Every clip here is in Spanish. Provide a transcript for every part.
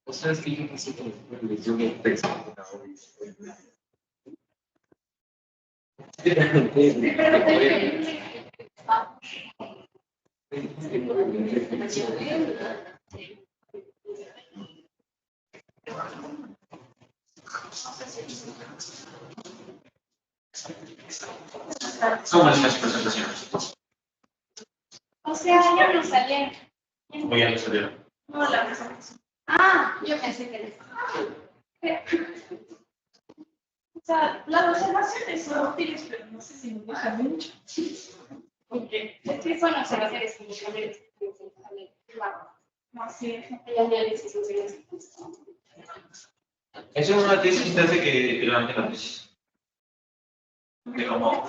Ustedes que yo no sé cómo yo me texto. ¿Cómo es las presentaciones? O sea, ya no salía. ¿O ya no salieron? No, la presentación. Ah, yo pensé que o sea, las observaciones son útiles, pero no sé si nos dejan mucho. ¿Por qué? Es que son observaciones sindicales. No sé, hay análisis sociales. Eso es una tesis que hace que levante la tesis. De cómo.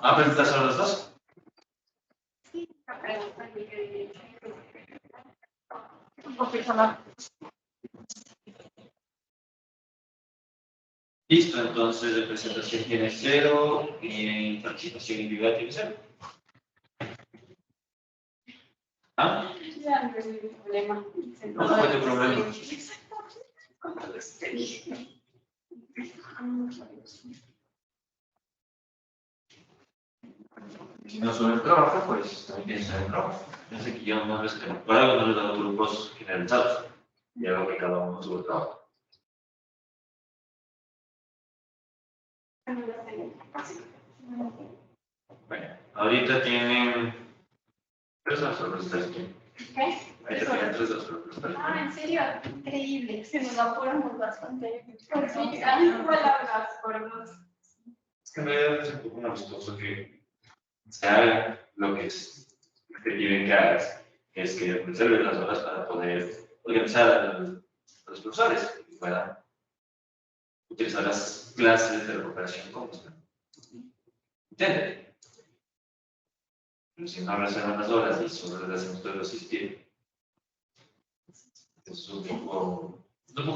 ¿Ah, presentas solo los dos? Sí, un personal. Listo, entonces de presentación tiene 0 y en participación individual tiene 0. ¿Ah? Ya no hay problema. No hay problema. Si no sube el trabajo, pues también piensa en el trabajo. Así que yo no les por algo no les he dado grupos generalizados. Y hago que cada uno sube el trabajo. Bueno, ahorita tienen 3 horas sobre los 3. ¿Qué? Ahorita tienen 3 horas sobre los 3. Ah, ¿en serio? Increíble. Se nos apuramos bastante. Sí, hay palabras por dos. Es que en realidad es un poco amistoso que se haga lo que es que tienen que hacer, que es que reserven las horas para poder organizar a los profesores y puedan utilizar las clases de recuperación como se entiende. Pero si no reservan las horas y solo les hacemos todo asistir, es un poco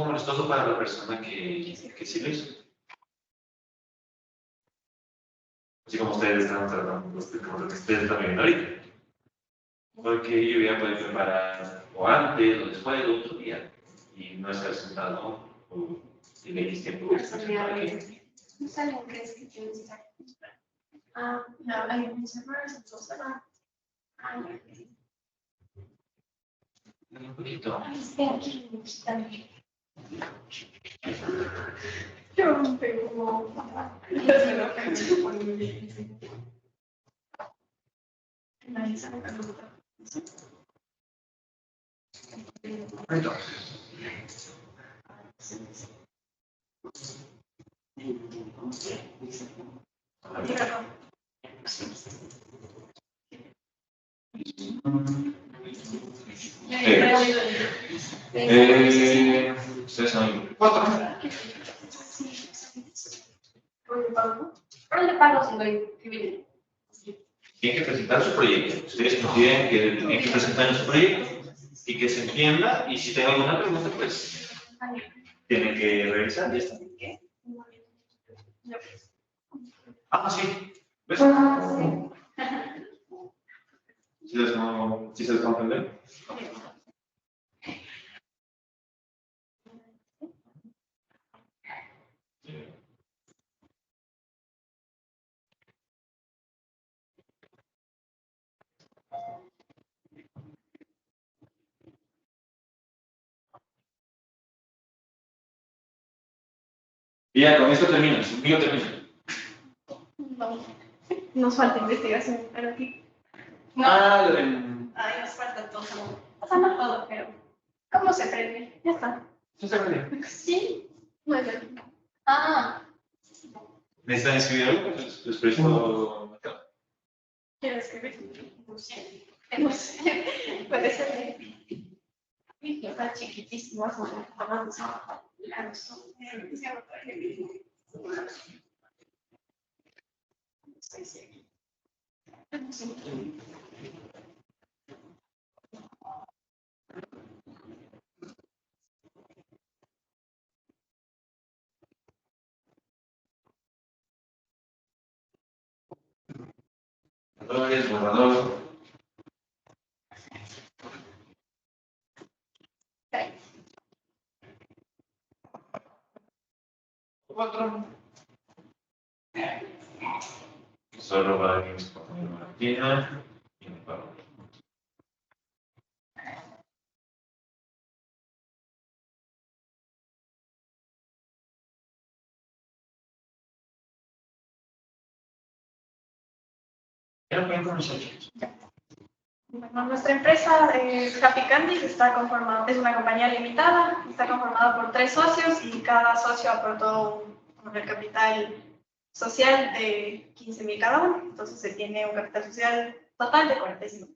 molestoso para la persona que sí lo hizo. Así como ustedes están tratando, como lo que ustedes están viendo ahorita. Porque yo ya puedo preparar o antes o después o otro día y no estar sentado o el X tiempo que estoy sentado aquí. No saben qué es que tienes que estar. Ah, no, hay muchos errores, entonces. Un poquito. Estoy aquí, también. Yo no tengo. Ya se lo cansé por muy difícil. Nadie sabe qué es. Ustedes son 4. ¿Por le pago si lo inscribiré? Tienen que presentar su proyecto. Ustedes consideren que tienen que presentar su proyecto y que se entienda. Y si tienen alguna pregunta, pues tienen que revisar. Ya está. Ah, sí. ¿Ves? ¿Sí se les va a entender? Y ya, con esto termino. Yo termino. No. Nos falta investigación, pero aquí. No. Ah, Ay, nos falta todo. O sea, no todo, pero. ¿Cómo se prende? Ya está. ¿sí se aprende? Sí. Muy bien. Ah. ¿Necesitan escribir algo? Pues les presto. ¿Quiero escribir? No sé. No sé. Puede ser. Está chiquitísimo. Claro, son. Borradores, borrador. Cuatro. Solo va a ir Martina y me pago. ¿Qué lo pueden conocer? Bueno, nuestra empresa, Happy Candies, está conformada, es una compañía limitada, está conformada por 3 socios y cada socio aportó el capital social de 15.000 cada uno, entonces se tiene un capital social total de 45.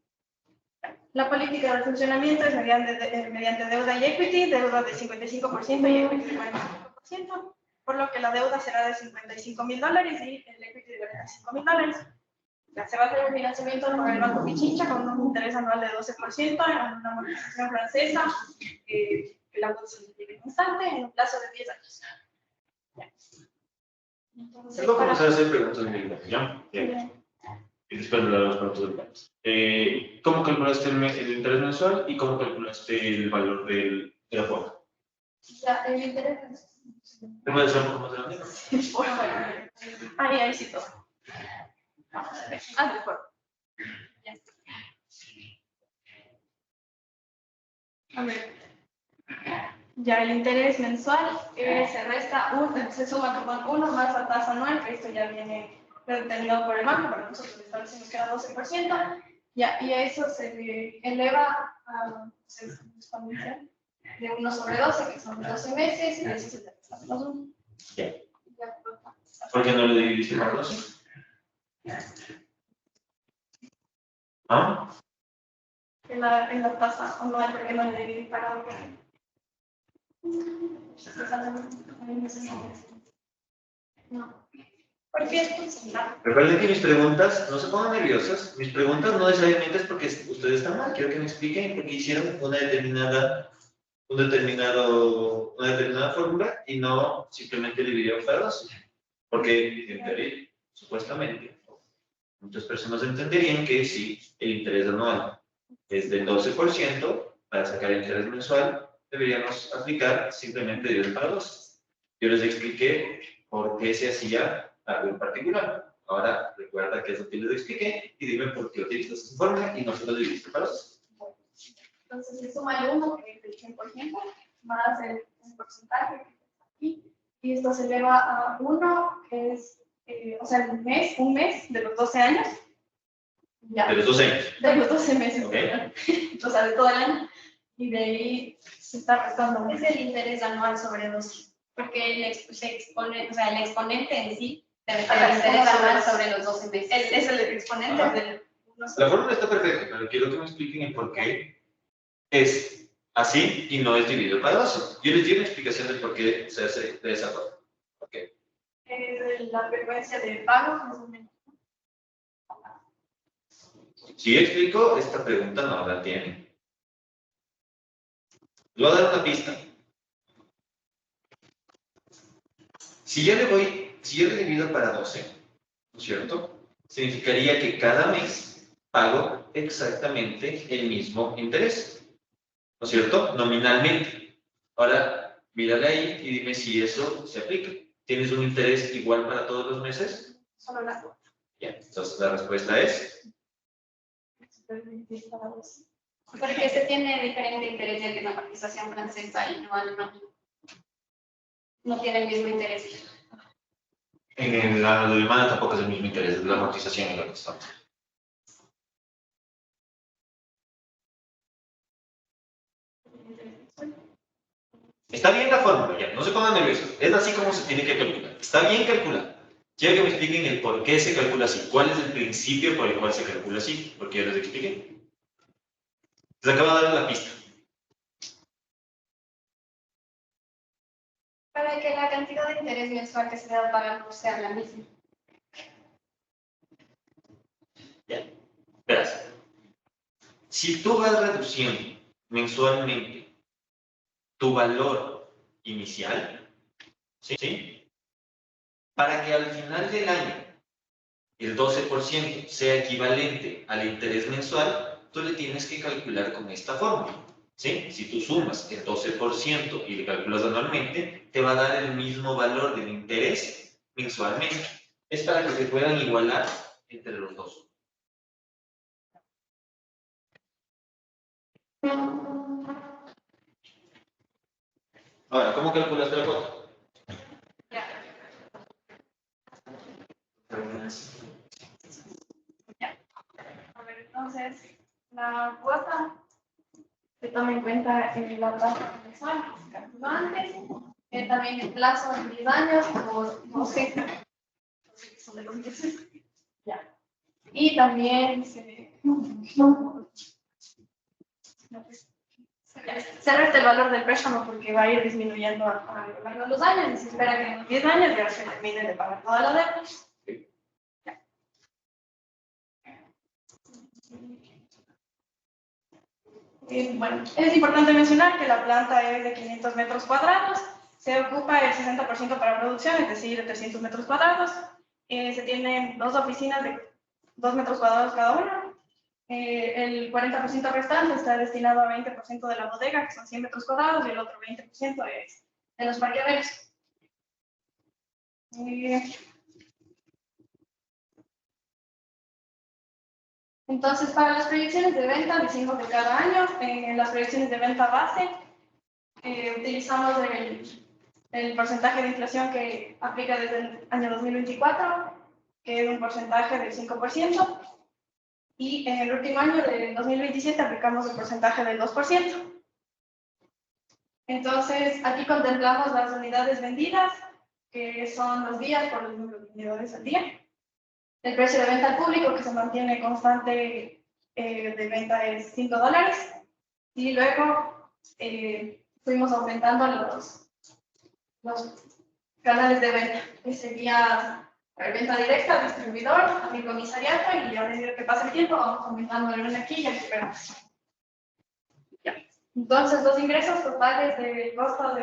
La política de funcionamiento es mediante deuda y equity, deuda de 55% y equity de 45%, por lo que la deuda será de $55.000 y el equity de $45.000. Se va a hacer un financiamiento con el Banco Pichincha con un interés anual de 12%, en una amortización francesa, que la cuota se liquida en instante, en un plazo de 10 años. Entonces, Luego vamos a hacer preguntas de investigación. Y después de las preguntas del país. ¿Cómo calculaste el interés mensual y cómo calculaste el valor del aporte? Ya, el interés. ¿Me puedes hacer un poco más grande? Ahí sí todo. Mejor. A ver. Ya el interés mensual se resta, se suma con 1 más la tasa anual, que esto ya viene determinado por el banco, pero nosotros establecimos que era 12%, ya, y a eso se eleva exponencial de 1 sobre 12, que son 12 meses, y de eso se le resta menos 1. ¿Por qué no lo dividiste por 12? ¿Ah? En la tasa anual, porque no le dividí para otro. No. Porque es funcional. Recuerden que mis preguntas, no se pongan nerviosas, mis preguntas no necesariamente es porque ustedes están mal, quiero que me expliquen por qué hicieron una determinada fórmula y no simplemente dividieron para 12. Porque, en teoría, supuestamente, muchas personas entenderían que si el interés anual es del 12%, para sacar el interés mensual, deberíamos aplicar simplemente 10 para 12. Yo les expliqué por qué se hacía algo en particular. Ahora recuerda qué es lo que les expliqué y dime por qué utilizas esta fórmula y no solo dividiste para 12. Entonces se suma el 1, que es el 100%, más el porcentaje que está aquí, y esto se eleva a 1, que es, o sea, un mes de los 12 años. Ya. De los 12 años. De los 12 meses, Okay. O sea, de todo el año. Y de ahí se está restando. Es el interés anual sobre 12. Porque se expone, o sea, el exponente en sí debe ser el interés anual sobre los 12 meses. Es el exponente del. La fórmula está perfecta, pero quiero que me expliquen el por qué es así y no es dividido para 12. Yo les di una explicación del por qué se hace de esa forma. Okay. Es la frecuencia de pago, más o menos. Si yo explico, esta pregunta no la tiene. Le voy a dar una pista. Si yo le divido para 12, ¿no es cierto? Significaría que cada mes pago exactamente el mismo interés, ¿no es cierto? Nominalmente. Ahora, mírale ahí y dime si eso se aplica. ¿Tienes un interés igual para todos los meses? Solo la cuota. Ya, entonces la respuesta es... Porque se tiene diferente interés de la amortización francesa y no tiene el mismo interés. En la alemana tampoco es el mismo interés, es la amortización y la constante. Está bien la fórmula, ya, no se pongan nerviosos. Es así como se tiene que calcular. Está bien calculado. Quiero que me expliquen el por qué se calcula así. ¿Cuál es el principio por el cual se calcula así? Porque ya les expliqué. Les acabo de dar la pista. Para que la cantidad de interés mensual que se debe pagar no sea la misma. Ya. Verás. Si tú vas reduciendo mensualmente tu valor inicial, ¿sí? Para que al final del año el 12% sea equivalente al interés mensual, tú le tienes que calcular con esta fórmula, ¿sí? Si tú sumas el 12% y le calculas anualmente, te va a dar el mismo valor del interés mensualmente. Es para que se puedan igualar entre los dos. Ahora, ¿cómo calculaste la cuota? A ver, entonces, la cuota se toma en cuenta en la tasa mensual, que se calculó antes, también el plazo en 10 años, como 12, que son de los meses. Ya. Y también se resta el valor del préstamo porque va a ir disminuyendo a lo largo de los años y se espera que en los 10 años ya se termine de pagar toda la deuda. Bueno, es importante mencionar que la planta es de 500 metros cuadrados, se ocupa el 60% para producción, es decir, 300 metros cuadrados. Se tienen dos oficinas de 2 metros cuadrados cada una. El 40% restante está destinado a 20% de la bodega, que son 100 metros cuadrados, y el otro 20% es de los parqueaderos. Entonces, para las proyecciones de venta, decimos de cada año, en las proyecciones de venta base, utilizamos el porcentaje de inflación que aplica desde el año 2024, que es un porcentaje del 5%, y en el último año, del 2027, aplicamos el porcentaje del 2%. Entonces, aquí contemplamos las unidades vendidas, que son los días por el número de vendedores al día. El precio de venta al público, que se mantiene constante de venta, es $5. Y luego fuimos aumentando los canales de venta, que sería venta directa, distribuidor, a mi comisariato, y a medida que pasa el tiempo vamos aumentando el aquí y el supermercado. Entonces, los ingresos totales del costo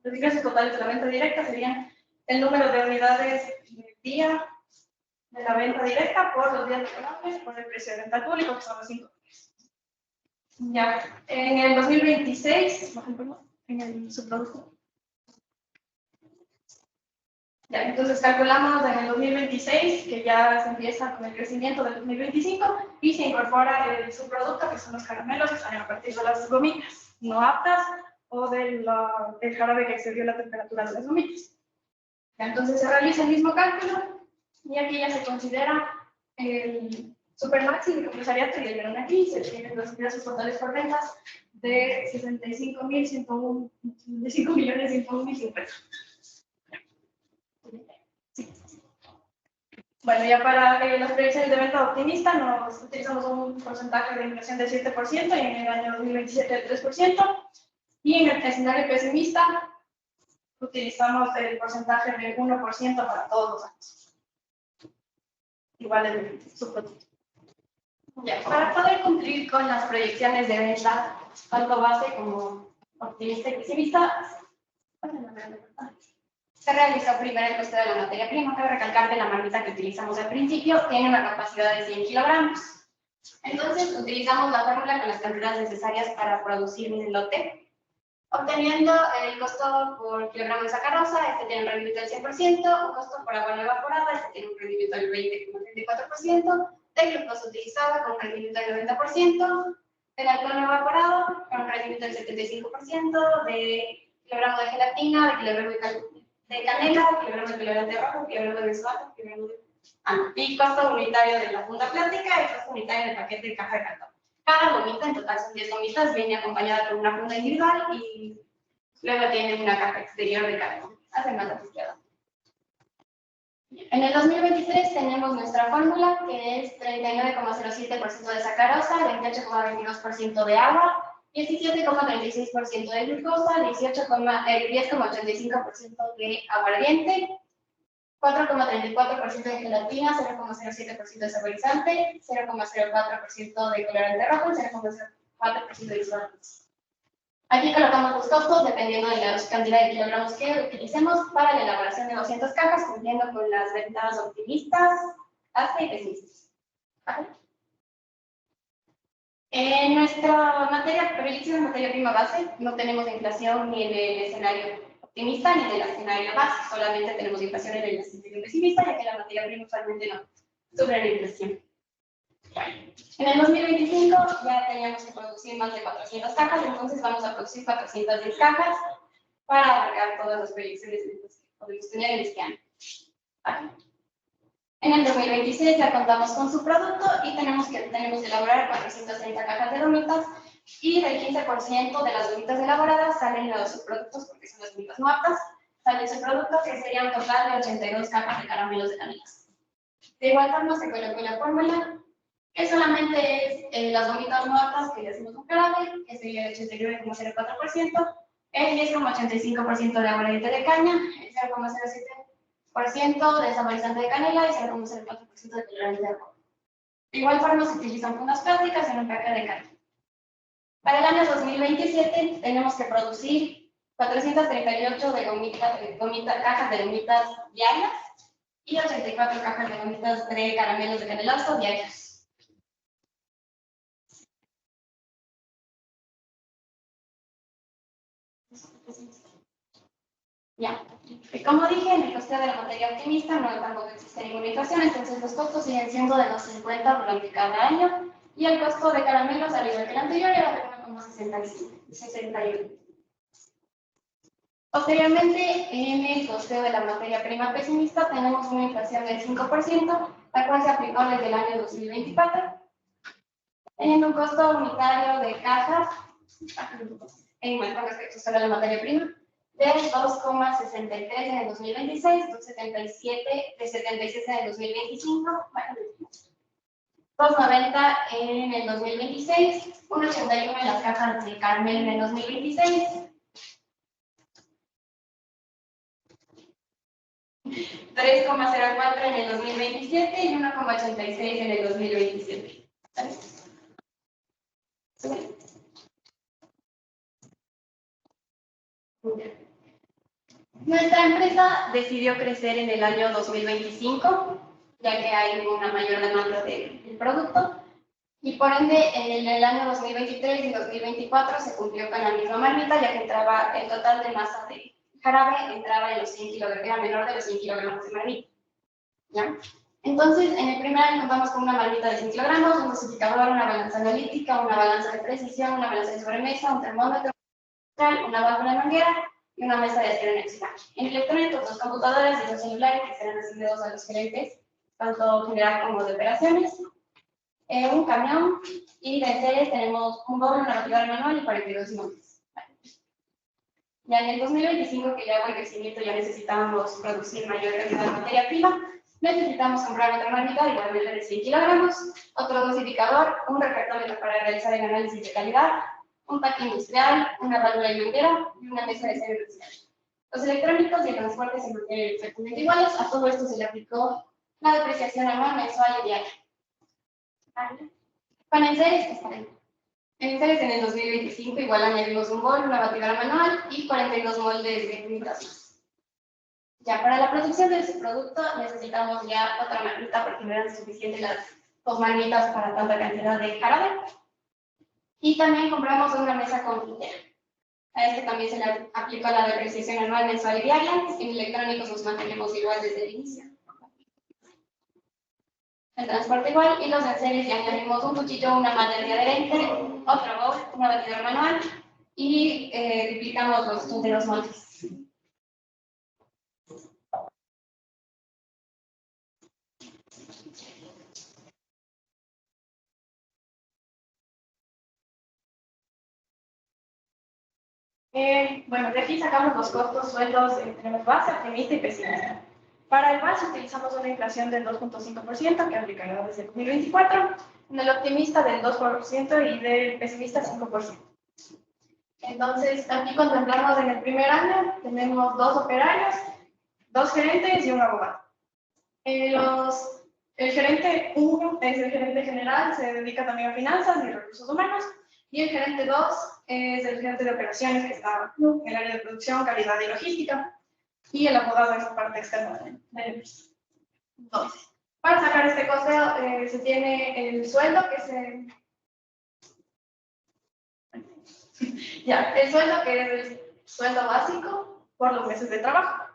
los ingresos totales de la venta directa serían el número de unidades del día de la venta directa por los días laborables por el precio de venta al público, que son los $5. Ya, en el 2026, por ejemplo, en el subproducto. Ya, entonces calculamos en el 2026, que ya se empieza con el crecimiento del 2025, y se incorpora el subproducto, que son los caramelos, que salen a partir de las gomitas no aptas, o del jarabe que excedió la temperatura de las gomitas. Ya, entonces se realiza el mismo cálculo, y aquí ya se considera el supermaxi de comisariato, y el verán aquí, se tienen los ingresos totales por ventas de 65.101.101.000 pesos. Bueno, ya para las proyecciones de venta optimista nos utilizamos un porcentaje de inflación del 7% y en el año 2027 del 3%. Y en el escenario pesimista utilizamos el porcentaje del 1% para todos los años. Igual el subproducto. Ya, para poder cumplir con las proyecciones de venta, tanto base como optimista y pesimista, se realizó primero el costo de la materia prima. Cabe recalcar que la marmita que utilizamos al principio tiene una capacidad de 100 kilogramos. Entonces, utilizamos la fórmula con las cantidades necesarias para producir un lote, obteniendo el costo por kilogramo de sacarosa. Este tiene un rendimiento del 100%, un costo por agua no evaporada, este tiene un rendimiento del 20,34%, de glucosa utilizada con un rendimiento del 90%, del alcohol no evaporado con un rendimiento del 75%, de kilogramo de gelatina, de kilogramo de canela, kilogramo de colorante rojo, kilogramo de besuato, kilogramo de... y costo unitario de la funda plástica y costo unitario del paquete de caja de cartón. Cada gomita, en total son 10 gomitas, viene acompañada con una funda individual y luego tiene una caja exterior de cartón. Hace más asociado. En el 2023 tenemos nuestra fórmula, que es 39,07% de sacarosa, 28,22% de agua, 17,36% de glucosa, 10,85% de aguardiente, 4,34% de gelatina, 0,07% de saborizante, 0,04% de colorante rojo y 0,04% de isótopos. Aquí colocamos los costos dependiendo de la cantidad de kilogramos que utilicemos para la elaboración de 200 cajas, cumpliendo con las ventas optimistas, hasta y pesimistas. ¿Vale? En nuestra materia, predicción de materia prima base, no tenemos inflación ni en el escenario optimista ni en el escenario base, solamente tenemos inflación en el escenario pesimista, ya que la materia prima usualmente no sufre la inflación. En el 2025 ya teníamos que producir más de 400 cajas, entonces vamos a producir 410 cajas para abarcar todas las proyecciones que podemos tener en este año. ¿Vale? En el 2026 ya contamos con su producto y tenemos que elaborar 430 cajas de gomitas y del 15% de las gomitas elaboradas salen los subproductos, porque son las gomitas no aptas, sale su producto que sería un total de 82 cajas de caramelos de canelas. De igual forma se colocó la fórmula que solamente es las gomitas no aptas que le hacemos un jarabe, que sería el 89,04%, el 10,85% de aguardiente de caña, el 0,07% de saborizante de canela y 0,04% de colorante de arroz. De igual forma se utilizan fundas plásticas en empaque de carne. Para el año 2027 tenemos que producir 438 cajas de gomitas diarias y 84 cajas de gomitas de caramelos de canelazo diarios. Ya, y como dije, en el costeo de la materia optimista no tampoco existe ninguna inflación, entonces los costos siguen siendo de 2.50 durante cada año y el costo de caramelos, al igual que el anterior, era de 1,61. Posteriormente, en el costeo de la materia prima pesimista tenemos una inflación del 5%, la cual se aplicó desde el año 2024, teniendo un costo unitario de cajas, con respecto solo a la materia prima, de 2,63 en el 2026, 2,77 en el 2025, 2,90 en el 2026, 1,81 en las cajas de caramelo en el 2026, 3,04 en el 2027 y 1,86 en el 2027. ¿Vale? ¿Sí? Nuestra empresa decidió crecer en el año 2025, ya que hay una mayor demanda del producto, y por ende en el año 2023 y 2024 se cumplió con la misma marmita, ya que entraba el total de masa de jarabe, entraba en los 100 kilogramos, era menor de los 100 kilogramos de marmita. ¿Ya? Entonces, en el primer año contamos con una marmita de 100 kilogramos, un dosificador, una balanza analítica, una balanza de precisión, una balanza de sobremesa, un termómetro, una válvula manguera y una mesa de acero inoxidable. En electrónicos, dos computadoras y dos celulares que serán asignados a los gerentes, tanto general como de operaciones, un camión y de series tenemos un doble, una batidora manual y 42 moldes. Ya en el 2025, que ya hubo el crecimiento, ya necesitábamos producir mayor cantidad de materia prima, necesitamos comprar otra marmita igualmente de 100 kilogramos, otro dosificador, un refractómetro para realizar el análisis de calidad, un taque industrial, una válvula y manguera y una mesa de acero inoxidable. Los electrónicos y el transporte se mantienen exactamente iguales. A todo esto se le aplicó la depreciación anual, mensual y diaria. ¿Vale? Con enseres, está bien. En enseres en el 2025 igual añadimos un bol, una batidora manual y 42 moldes de unitas más. Ya para la producción de ese producto necesitamos ya otra marmita porque no eran suficientes las dos marmitas para tanta cantidad de jarabe. Y también compramos una mesa confitera. A este también se le aplicó la depreciación anual, mensual y diaria. En electrónicos nos mantenemos igual desde el inicio. El transporte igual y los enseres ya añadimos un cuchillo, una malla de adherente, otro bowl, una batidora manual y duplicamos los de los moldes. Bueno, de aquí sacamos los costos sueldos, tenemos base, optimista y pesimista. Para el base utilizamos una inflación del 2,5% que aplicará desde el 2024, en el optimista del 2% y del pesimista 5%. Entonces, aquí contemplamos en el primer año, tenemos 2 operarios, 2 gerentes y un abogado. El gerente 1 es el gerente general, se dedica también a finanzas y recursos humanos, Y el gerente 2 es el gerente de operaciones que está en el área de producción, calidad y logística. Y el abogado es la parte externa de la empresa. Entonces, para sacar este costeo se tiene el sueldo que se... Ya, el sueldo que es el sueldo básico por los meses de trabajo.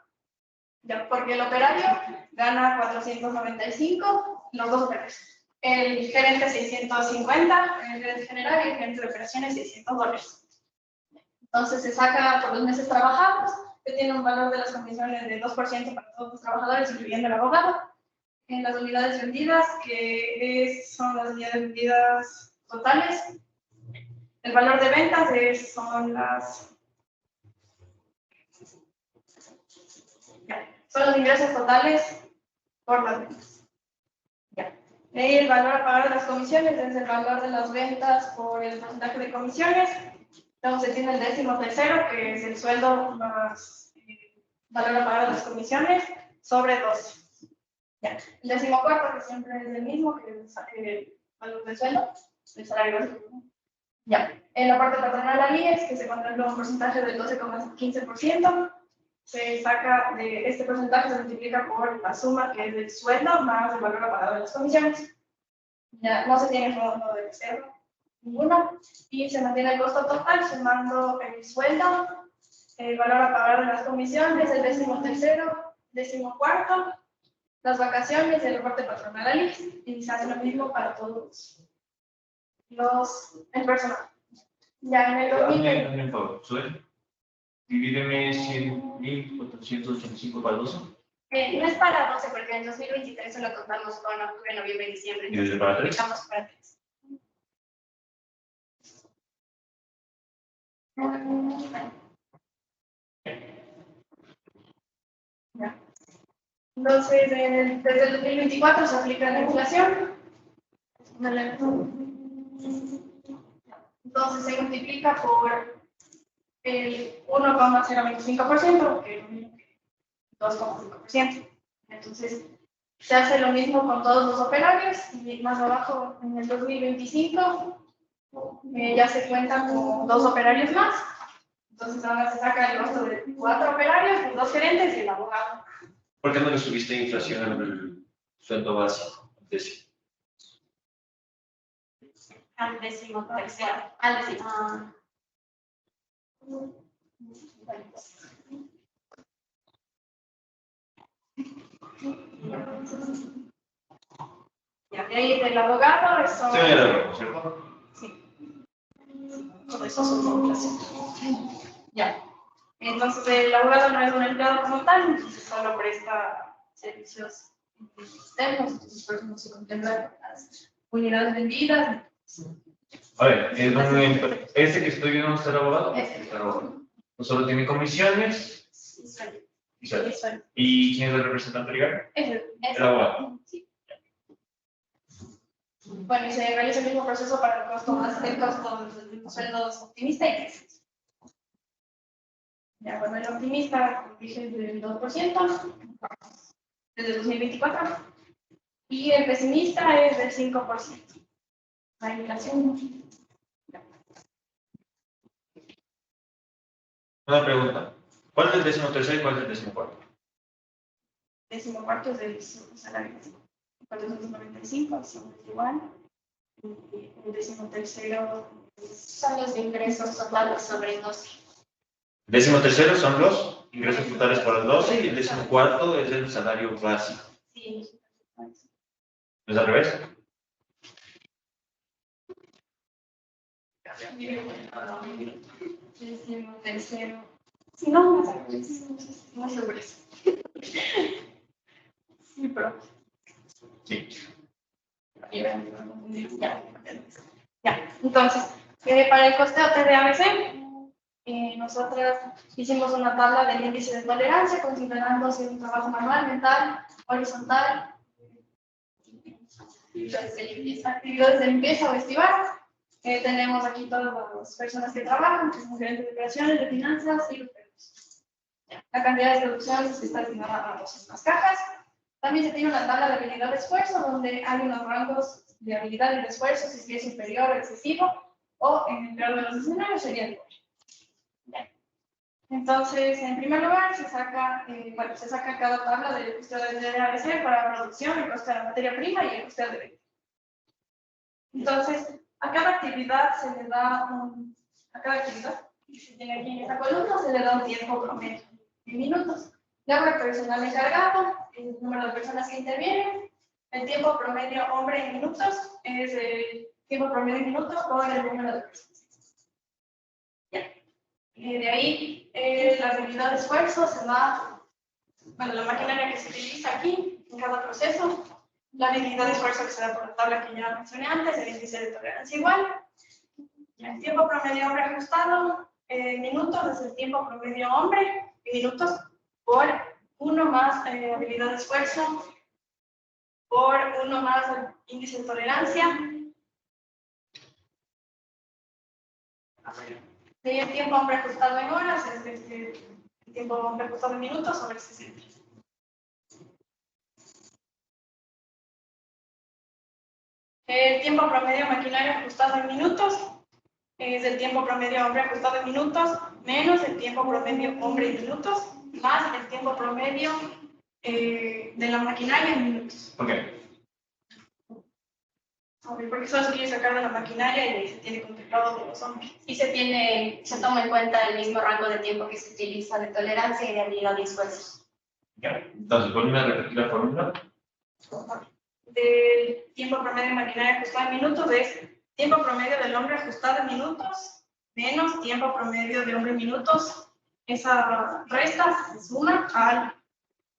Ya, porque el operario gana 495, los dos operarios. El gerente 650, el gerente general y el gerente de operaciones $600. Entonces se saca por los meses trabajados, que tiene un valor de las comisiones de 2% para todos los trabajadores, incluyendo el abogado. En las unidades vendidas, son las unidades vendidas totales. El valor de ventas son los ingresos totales por las ventas. Y el valor a pagar de las comisiones es el valor de las ventas por el porcentaje de comisiones. Entonces tiene el 13º, que es el sueldo más valor a pagar de las comisiones, sobre 12. Ya. El 14º, que siempre es el mismo, que es el valor del sueldo, el salario básico. Ya. En la parte patronal ALIES, que se contempla un porcentaje del 12,15%, se saca de este porcentaje, se multiplica por la suma que es el sueldo más el valor a pagar de las comisiones. Ya no se tiene fondo de reserva, ninguno, y se mantiene el costo total sumando el sueldo, el valor a pagar de las comisiones, el 13º, 14º, las vacaciones y el reporte patronal ALIES, y se hace lo mismo para todos el personal. Ya en el 2020. ¿Sueldo? Divídeme 100.485 para 12. No es para 12, porque en 2023 solo contamos con octubre, noviembre y diciembre. ¿Y desde para 3? Estamos para 3. Ya. Entonces, desde el 2024 se aplica la inflación. Entonces se multiplica por el 1,025%, que es 2,5%. Entonces, se hace lo mismo con todos los operarios y más abajo, en el 2025, ya se cuentan con 2 operarios más. Entonces, ahora se saca el costo de 4 operarios, 2 gerentes y el abogado. ¿Por qué no le subiste inflación al sueldo básico? Al 13º. Al 13º. Ya, de ahí del abogado, eso. Se me da algo, ¿cierto? Sí. Todo eso es una inflación. Ya. Entonces, el abogado no es un empleado como tal, entonces solo presta servicios externos, entonces por eso no se contemplan las unidades vendidas. A ver, ¿este que estoy viendo es el abogado? Este. El abogado. No solo tiene comisiones y sueldo. Eso. ¿Y quién es el representante legal? El abogado. Sí. Bueno, y se realiza el mismo proceso para el costo de los sueldos optimista y crisis. Ya, bueno, el optimista dije del 2% desde el 2024 y el pesimista es del 5%. La inflación. Una pregunta. ¿Cuál es el 13º y cuál es el 14º? 14º es del salario básico. 495 son igual. Y el 13º Son los ingresos totales sobre 12. El 13º son los ingresos totales por el 12 y el 14º es el salario básico. Sí. ¿Es al revés? Tercero. Si no, no sobre eso. Sí, pero. Sí. Ya. Entonces, para el costeo TDABC, nosotras hicimos una tabla del índice de tolerancia, considerando si es un trabajo manual, mental, horizontal, actividades de limpieza o estival. Tenemos aquí todas las personas que trabajan, que son gerentes de operaciones, de finanzas y los perros. La cantidad de producciones está destinada a las cajas. También se tiene una tabla de habilidad de esfuerzo, donde hay unos rangos de habilidad y de esfuerzo, si es superior o excesivo, o en el peor de los escenarios sería el doble. Ya. Entonces, en primer lugar, se saca cada tabla del coste de ABC para producción, el coste de la materia prima y el coste de venta. Entonces, a cada actividad se le da a cada actividad que se tiene aquí en esta columna se le da un tiempo promedio en minutos. Luego el personal encargado, el número de personas que intervienen, el tiempo promedio hombre en minutos es el tiempo promedio en minutos por el número de personas. Ya. De ahí, la habilidad de esfuerzo se da, bueno, la maquinaria que se utiliza aquí en cada proceso, la habilidad de esfuerzo que se da por la tabla que ya mencioné antes, el índice de tolerancia igual. Ya, el tiempo promedio hombre ajustado en minutos es el tiempo promedio hombre en minutos por 1 más habilidad de esfuerzo por 1 más índice de tolerancia. Y el tiempo hombre ajustado en horas es el tiempo hombre ajustado en minutos sobre 60. El tiempo promedio maquinaria ajustado en minutos es el tiempo promedio hombre ajustado en minutos menos el tiempo promedio hombre en minutos más el tiempo promedio de la maquinaria en minutos. Ok. Porque solo se quiere sacar de la maquinaria y se tiene contemplado de los hombres. Y se toma en cuenta el mismo rango de tiempo que se utiliza de tolerancia y de habilidad de esfuerzo. Ya. Entonces, vuelve a repetir la fórmula. Del tiempo promedio de maquinaria ajustado en minutos es tiempo promedio del hombre ajustado en minutos menos tiempo promedio de hombre en minutos. Esa resta se suma al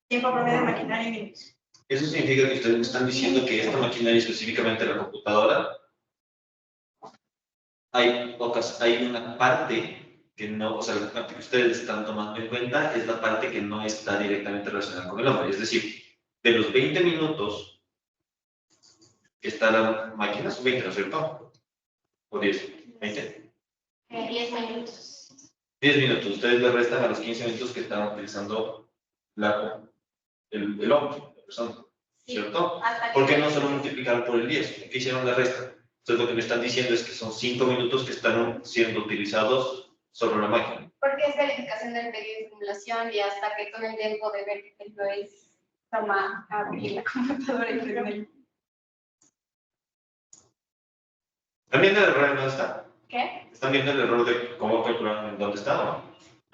tiempo promedio de maquinaria en minutos. Eso significa que ustedes me están diciendo que esta maquinaria, específicamente la computadora, hay una parte que no, o sea, la parte que ustedes están tomando en cuenta es la parte que no está directamente relacionada con el hombre. Es decir, de los 20 minutos que está la máquina, son 20, ¿no es cierto? ¿O 10? ¿20? 10 minutos. 10 minutos. Ustedes le restan a los 15 minutos que están utilizando el hombre, la persona, ¿cierto? ¿Por qué no solo multiplicar por el 10? ¿Por qué hicieron la resta? Entonces lo que me están diciendo es que son 5 minutos que están siendo utilizados sobre la máquina. Porque es verificación del pedido de simulación y hasta que todo el tiempo de ver que esto es toma abrir la computadora y prender. ¿Están viendo el error en dónde está? ¿Qué? ¿Están viendo el error de cómo calcularon en dónde está o no?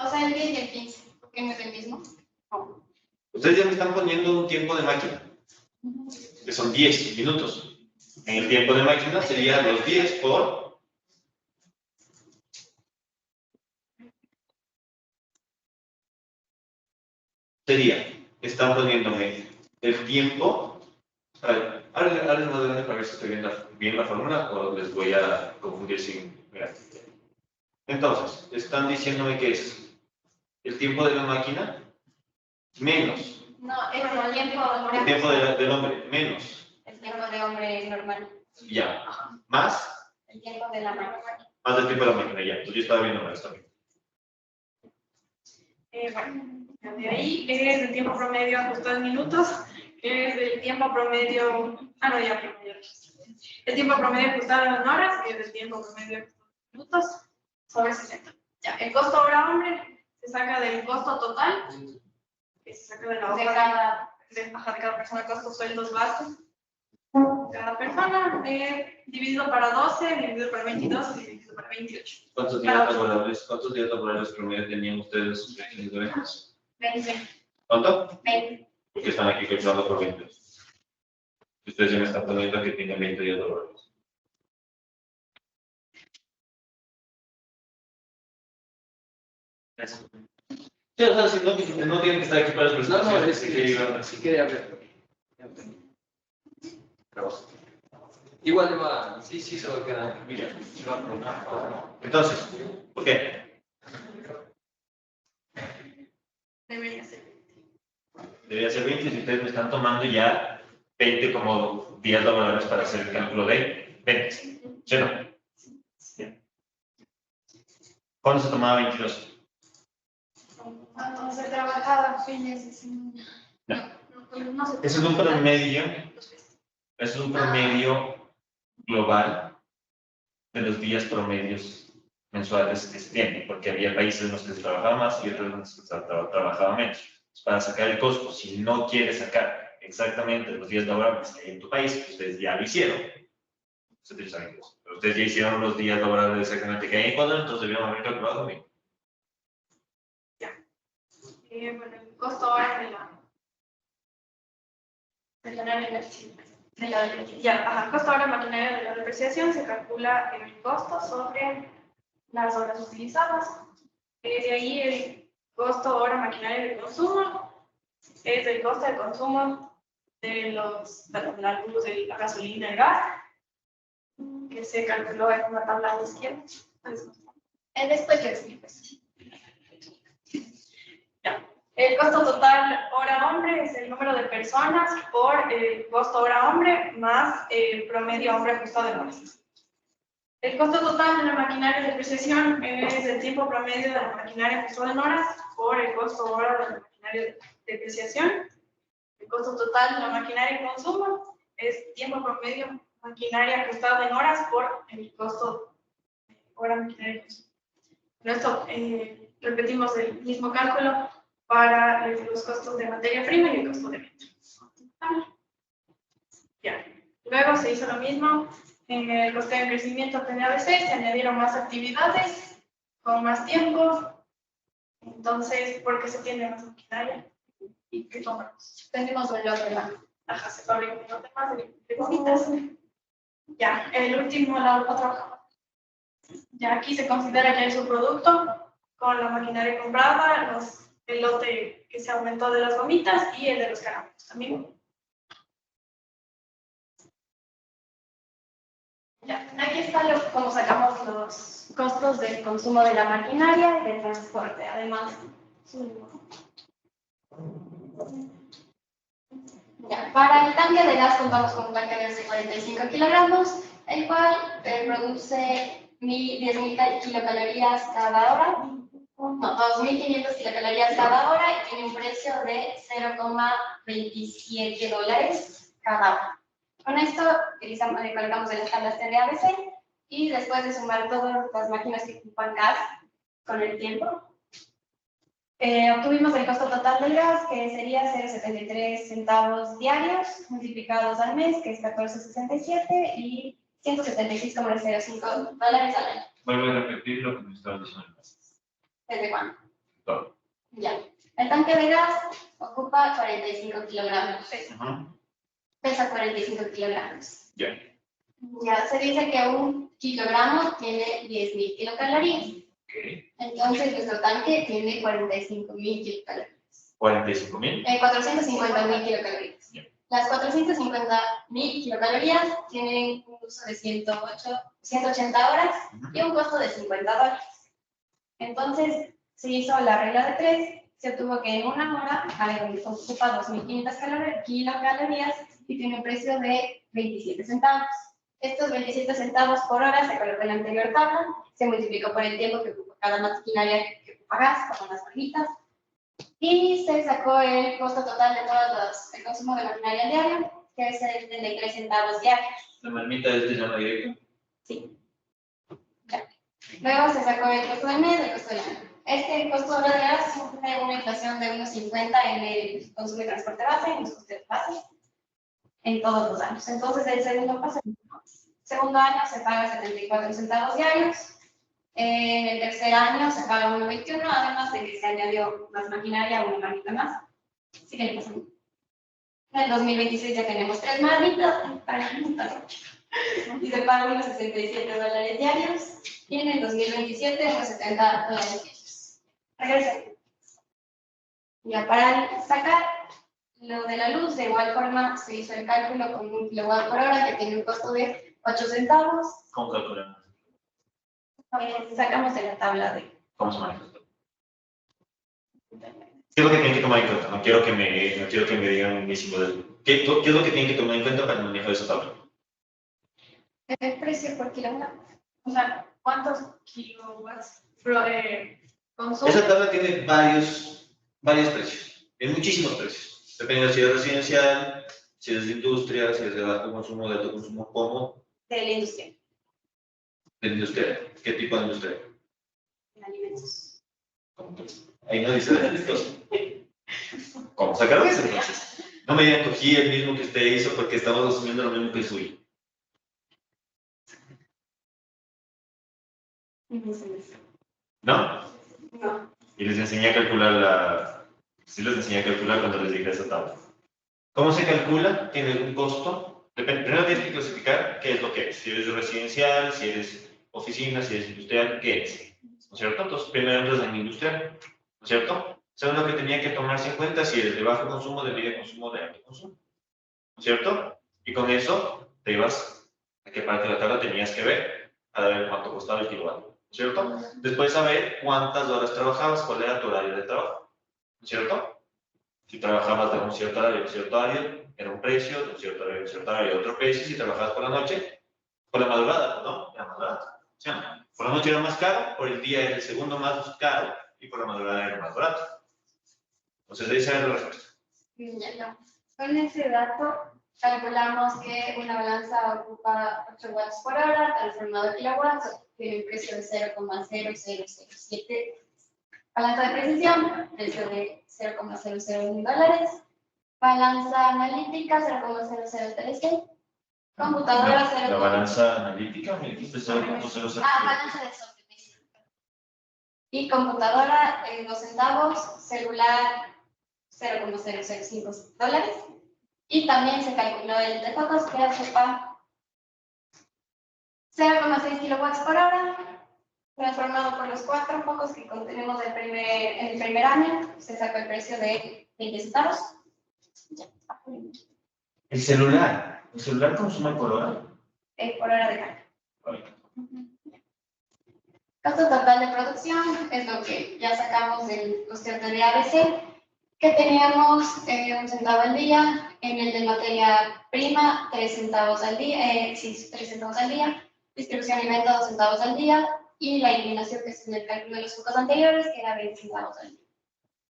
O sea, el 10 y el 15, ¿por qué no es el mismo? No. Ustedes ya me están poniendo un tiempo de máquina, que son 10 minutos. En el tiempo de máquina serían los 10 por... Están poniéndome el tiempo... A ver, ahora más adelante para ver si estoy bien la fórmula o les voy a confundir sin... Mira. Entonces, están diciéndome que es el tiempo de la máquina menos No, es el tiempo de hombre. el tiempo del hombre menos. El tiempo de hombre normal. Ya. Más El tiempo de la máquina. más del tiempo de la máquina, ya. Entonces yo estaba viendo mal también. Bueno, de ahí es el tiempo promedio ajustado en minutos, que es el tiempo promedio, promedio. El tiempo promedio ajustado en horas, que es el tiempo promedio ajustado en minutos, sobre 60. Ya, el costo hora hombre se saca del costo total, que se saca de la hoja de cada persona, costos, sueldos, gastos. Cada persona, dividido para 12, dividido para 22 y dividido para 28. ¿Cuántos días laborables promedio tenían ustedes sus eventos? 20. ¿Cuánto? 20. Porque están aquí calculando por 20. Ustedes ya me están poniendo que tienen 20 días laborables. Eso. Sí, o sea, si no tienen que estar aquí para las presentaciones. Si quiere hablar. Igual va, sí, se va a quedar. Mira, se va a probar. Entonces, ¿por qué? Debería ser. Debería ser 20 si ustedes me están tomando ya 20 como días laborables para hacer el cálculo de 20. ¿Sí o no? Bien. ¿Cuándo se tomaba 22? Cuando se trabajaba fines de semana. No se Ese es un promedio. Es un promedio global de los días promedios mensuales que se tienen, porque había países en los que se trabajaba más y otros en los que se trabajaba menos. Para sacar el costo, si no quieres sacar exactamente los días laborables que hay en tu país, que ustedes ya lo hicieron, ustedes saben eso, pero ustedes ya hicieron los días laborables exactamente que hay en Ecuador, entonces debieron haber calculado bien. Bueno, el costo ahora costo hora maquinaria de la depreciación se calcula el costo sobre las horas utilizadas. De ahí el costo hora maquinaria de consumo es el costo de consumo de la luz, de la gasolina, el gas, que se calculó en una tabla a la izquierda. Después yo explico eso. El costo total hora hombre es el número de personas por el costo hora hombre más el promedio hombre ajustado en horas. El costo total de la maquinaria de depreciación es el tiempo promedio de la maquinaria ajustada en horas por el costo hora de la maquinaria de depreciación. El costo total de la maquinaria de consumo es tiempo promedio maquinaria ajustada en horas por el costo hora maquinaria de consumo. Con esto repetimos el mismo cálculo para los costos de materia prima y el costo de venta. Ya. Luego se hizo lo mismo en el coste de crecimiento TNABC, se añadieron más actividades con más tiempo. Entonces, ¿por qué se tiene más maquinaria? ¿Y qué tomamos? Tenemos un lote más. Ajá, se fabrican un lote más de gomitas. Ya, el último, la otra hoja. Ya aquí se considera ya el subproducto con la maquinaria comprada, el lote que se aumentó de las gomitas y el de los caramelos también. Ya, aquí está cómo sacamos los costos del consumo de la maquinaria y del transporte. Además, ya, para el tanque de gas contamos con un tanque de gas de 45 kilogramos, el cual produce 10.000 kilocalorías cada hora. No, 2.500 kilocalorías cada hora y tiene un precio de $0,27 cada hora. Con esto colocamos en las tablas TNABC y después de sumar todas las máquinas que ocupan gas con el tiempo, obtuvimos el costo total del gas, que sería 0,73 centavos diarios multiplicados al mes, que es 14,67 y $176,05 al año. Vuelvo a repetir lo que me estaba diciendo. ¿Desde cuándo? Todo. Ya. El tanque de gas ocupa 45 kilogramos. Pesa 45 kilogramos. Ya. Ya se dice que un kilogramo tiene 10.000 kilocalorías. Ok. Entonces nuestro tanque tiene 45.000 kilocalorías. 45.000. 450.000 kilocalorías. Ya. Las 450.000 kilocalorías tienen un uso de 180 horas y un costo de $50. Entonces se hizo la regla de 3, se obtuvo que en una hora ocupa 2.500 kilocalorías y tiene un precio de 27 centavos. Estos 27 centavos por hora se colocó en la anterior tabla, se multiplicó por el tiempo que ocupa cada maquinaria que ocupa gas, con las barritas, y se sacó el costo total de el consumo de maquinaria diario, que es el de 3 centavos diarios. La marmita es de llama directa. Sí. Ya. Luego se sacó el costo del mes, el costo del año. Este costo de gas sufre una inflación de 1,50 en el consumo y transporte base, en los costes base, en todos los años. Entonces, el segundo año se paga 74 centavos diarios. En el tercer año se paga 1,21, además de que se añadió más maquinaria, una marmita más. Así que pasamos. En el 2026 ya tenemos 3 marmitas para y se pagan unos $67 diarios. Y en el 2027 unos $70 diarios. Regresa. Ya para sacar lo de la luz, de igual forma se hizo el cálculo con 1 kilowatt por hora que tiene un costo de 8 centavos. ¿Cómo calculamos? Sacamos de la tabla de. ¿Cómo se maneja esto? ¿Qué es lo que tienen que tomar en cuenta? No quiero que me digan mis modelos. ¿Qué es lo que tienen que tomar en cuenta para manejar esa tabla? El precio por kilogramo. O sea, ¿cuántos kilowatts consume? Esa tabla tiene varios precios, hay muchísimos precios. Depende de si es residencial, si es de industria, si es de bajo consumo, de alto consumo, como De la industria. ¿De industria? ¿Qué tipo de industria? En alimentos. Ahí no dice de alimentos. ¿Cómo sacaron eso entonces? No me digan, cogí el mismo que usted hizo porque estamos asumiendo lo mismo que el suyo. ¿No? No. Y les enseñé a calcular la... Sí les enseñé a calcular cuando les dije esa tabla. ¿Cómo se calcula? Tiene un costo. Primero tienes que clasificar qué es lo que es. Si eres residencial, si eres oficina, si eres industrial, qué es. ¿No es cierto? Entonces, primero entras en industrial. ¿No es cierto? Segundo, que tenía que tomarse en cuenta si eres de bajo consumo, de medio consumo, de alto consumo. ¿No es cierto? Y con eso te ibas a qué parte de la tabla tenías que ver para ver cuánto costaba el kilovatio. ¿No es cierto? Después saber cuántas horas trabajabas, cuál era tu horario de trabajo. ¿No es cierto? Si trabajabas de un cierto horario a un cierto horario, era un precio, de un cierto horario a un cierto horario, otro precio. Si trabajabas por la noche, por la madrugada, ¿no? Era más barato. ¿Sí? Por la noche era más caro, por el día era el segundo más caro y por la madrugada era más barato. Entonces, ahí se ve la respuesta. Ya, no. Con ese dato calculamos que una balanza ocupa 8 watts por hora, transformado en kilowatts, tiene un precio de 0,0007. Balanza de precisión, precio de $0,001. Balanza analítica, 0,0036. Computadora, 0. La balanza analítica me dijiste 0.00. Balanza de software. Y computadora, 2 centavos, celular, $0,005. Y también se calculó el de focos, que ocupa 0,6 kilowatts por hora, transformado por los 4 focos que contenemos en el primer año, se sacó el precio de 20 centavos. Ya. El celular consume por hora. Por hora de carga. Costo total de producción es lo que ya sacamos del coste de ABC, que teníamos 1 centavo al día, en el de materia prima 3 centavos al día, 3 centavos al día, distribución y venta 2 centavos al día, y la eliminación que es en el cálculo de los focos anteriores, que era 20 centavos al día.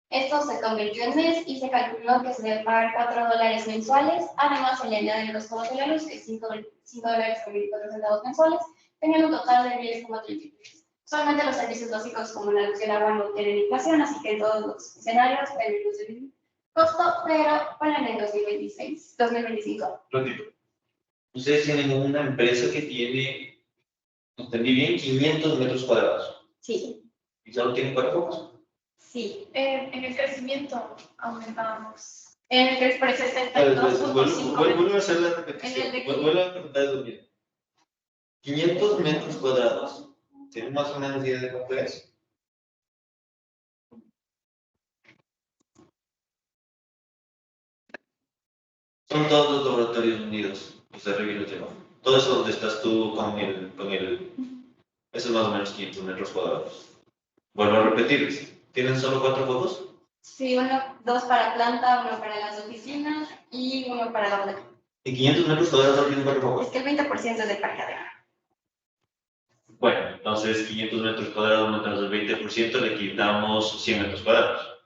Esto se convirtió en mes y se calculó que se debe pagar $4 mensuales, además se le añaden los costos de la luz, que es $5,24 mensuales, teniendo un total de 10,33. Solamente los servicios básicos como la luz y el agua no tienen inflación, así que en todos los escenarios tenemos el costo, pero ponen en 2025. Repito. Ustedes tienen una empresa que tiene, entendí bien, 500 metros cuadrados. Sí. ¿Y solo tienen 4 focos? Sí. En el crecimiento aumentamos. En el que es por Por eso 62.5. Vuelvo a hacer la En el de repetición. Vuelvo a preguntar eso bien. 500 metros cuadrados. ¿Tienen más o menos idea de cuánto es? Son todos los laboratorios unidos, los de Revilo Lleva. Todo eso donde estás tú con el... Eso es más o menos 500 metros cuadrados. Vuelvo a repetirles. ¿Tienen solo 4 focos? Sí, 2 para planta, 1 para las oficinas y 1 para la bodega. ¿Y 500 metros cuadrados solo tienen 4 focos? Es que el 20% es de parqueadero. Bueno, entonces 500 metros cuadrados menos el 20% le quitamos 100 metros cuadrados.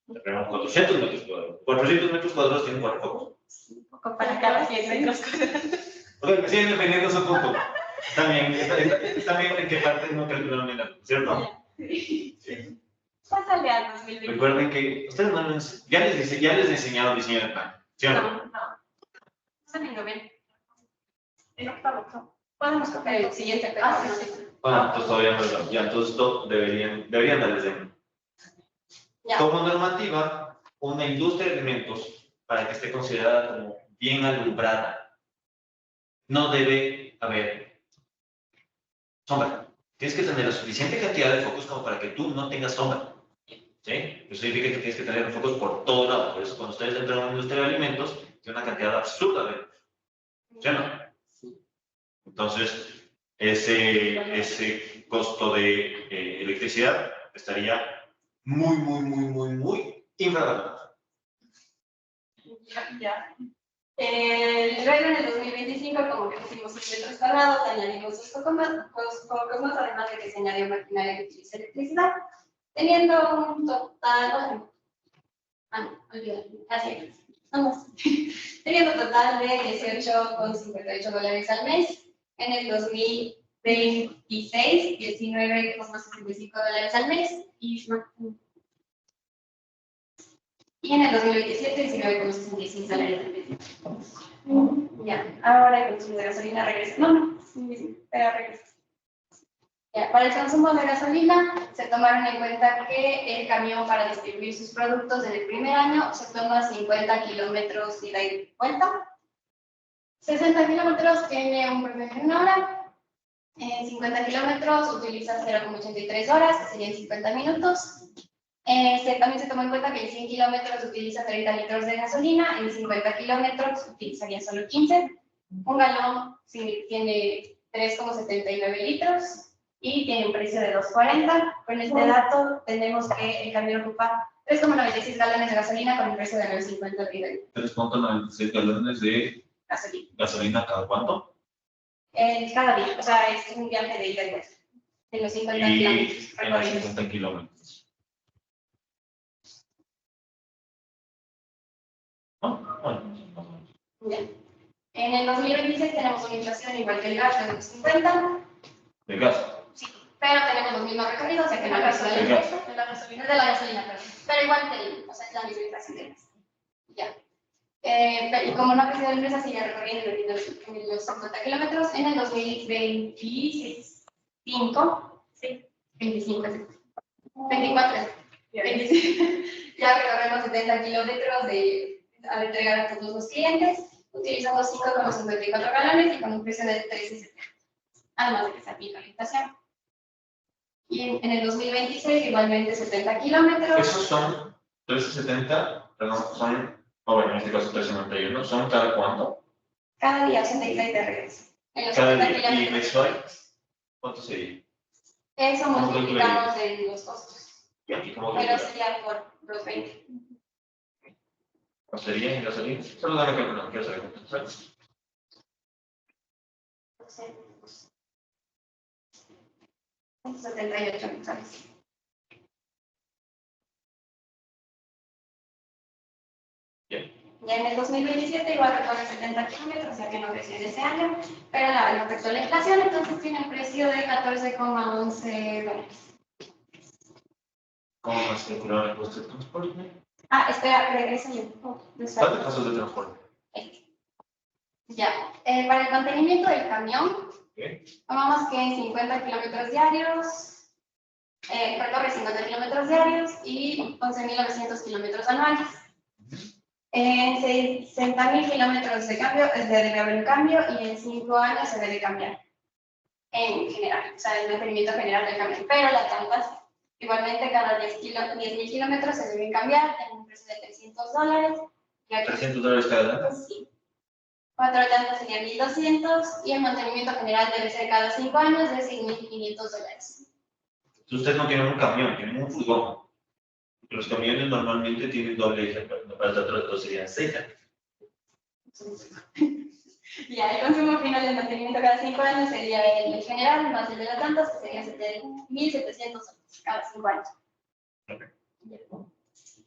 Le tenemos 400 metros cuadrados. 400 metros cuadrados tienen 4 focos. Un poco para cada 100 metros cuadrados. O sea, me siguen dependiendo su punto. También en qué parte no calcularon el dato, ¿cierto? Sí. Pásale al 2020. Recuerden que ustedes no ya les he enseñado diseño de plan, ¿sí o no? No. Están en noveno. En octavo, no. Podemos coger El siguiente, pero sí. Bueno, entonces todavía no, ya entonces esto deberían darles de. Ya. Como normativa, una industria de alimentos, para que esté considerada como bien alumbrada, no debe haber sombra. Tienes que tener la suficiente cantidad de focos como para que tú no tengas sombra. ¿Sí? Eso significa que tienes que tener focos por todos lados. Por eso, cuando ustedes entran a una industria de alimentos, tiene una cantidad absurda de luz. ¿Sí o no? Entonces, ese costo de electricidad estaría muy infravalorado. Ya. Luego en el 2025, como crecimos 100 metros cuadrados, añadimos 2 focos más, además de que se añadió maquinaria que utiliza electricidad, teniendo un total, teniendo un total de $18,58 al mes. En el 2000, 26, $19,65 al mes y en el 2027, $19,66 al mes. Ya, ahora el consumo de gasolina regresa. No, pero regresa. Ya, para el consumo de gasolina se tomaron en cuenta que el camión para distribuir sus productos en el primer año se toma 50 kilómetros ida y vuelta. 60 kilómetros tiene un promedio de 1 hora. En 50 kilómetros utiliza 0,83 horas, que serían 50 minutos. También se tomó en cuenta que en 100 kilómetros utiliza 30 litros de gasolina, en 50 kilómetros utilizaría solo 15. Un galón tiene 3,79 litros y tiene un precio de 2,40. Con este dato tenemos que el camión ocupa 3,96 galones de gasolina con un precio de 9,50 litros. 3,96 galones de Gasolina. gasolina cada cuánto. Cada día, o sea, es un viaje de ida y vuelta. De los 50 Y kilómetros. en los 50 kilómetros. Bien. En el 2026 tenemos una inflación igual que el gas de 50. De gas. Sí, pero tenemos los mismos recorridos, o sea que no ha crecido el impuesto de la gasolina, perdón. Pero igual tenemos, o sea, es la misma inflación de gas. Ya. Y como no ha crecido la empresa, sigue recorriendo en los 50 kilómetros. En el 2025, sí, 25, 24, 25, ya recorremos 70 kilómetros al entregar a todos los clientes, utilizando 5,54 galones y con un precio de 13,70. Además de que se aplica la inflación. Y en el 2026, igualmente 70 kilómetros. Esos son 13,70, perdón, son, bueno, en este caso 13,91, ¿son cada cuánto? Cada día 86 de regreso. En los Cada 70 día. ¿Y kilómetros. mensual? ¿Cuánto sería? Eso ¿Cómo multiplicamos en los costos. ¿Y cómo Pero calcular? sería por los 20. ¿Cuánto sería en gasolina? Solo dame calcular, quiero saber cuánto sale. 178 mensuales. Bien. Ya en el 2027 igual recorre 70 kilómetros, o sea que no creció en ese año, pero no afectó la inflación, entonces tiene un precio de 14,11 dólares. ¿Cómo vas a calcular el costo de transporte? Ah, espera, regreso yo. ¿Cuántos casos de transporte? Ya, para el mantenimiento del camión, tomamos que 50 kilómetros diarios, recorre 50 kilómetros diarios y 11.900 kilómetros anuales. En 60.000 kilómetros de cambio debe haber un cambio y en 5 años se debe cambiar. En general, o sea, el mantenimiento general del camión. Pero las llantas, igualmente cada 10.000 kilómetros se deben cambiar, tienen un precio de $300. ¿$300 cada llanta? Sí. 4 llantas serían 1.200 y el mantenimiento general debe ser cada 5 años de $6.500. Ustedes no tienen un camión, tienen un furgón. Los camiones normalmente tienen doble eje, para otros serían 6. Ya, el consumo final del mantenimiento cada 5 años sería el general más el de las llantas, que sería 1.700 cada 5 años.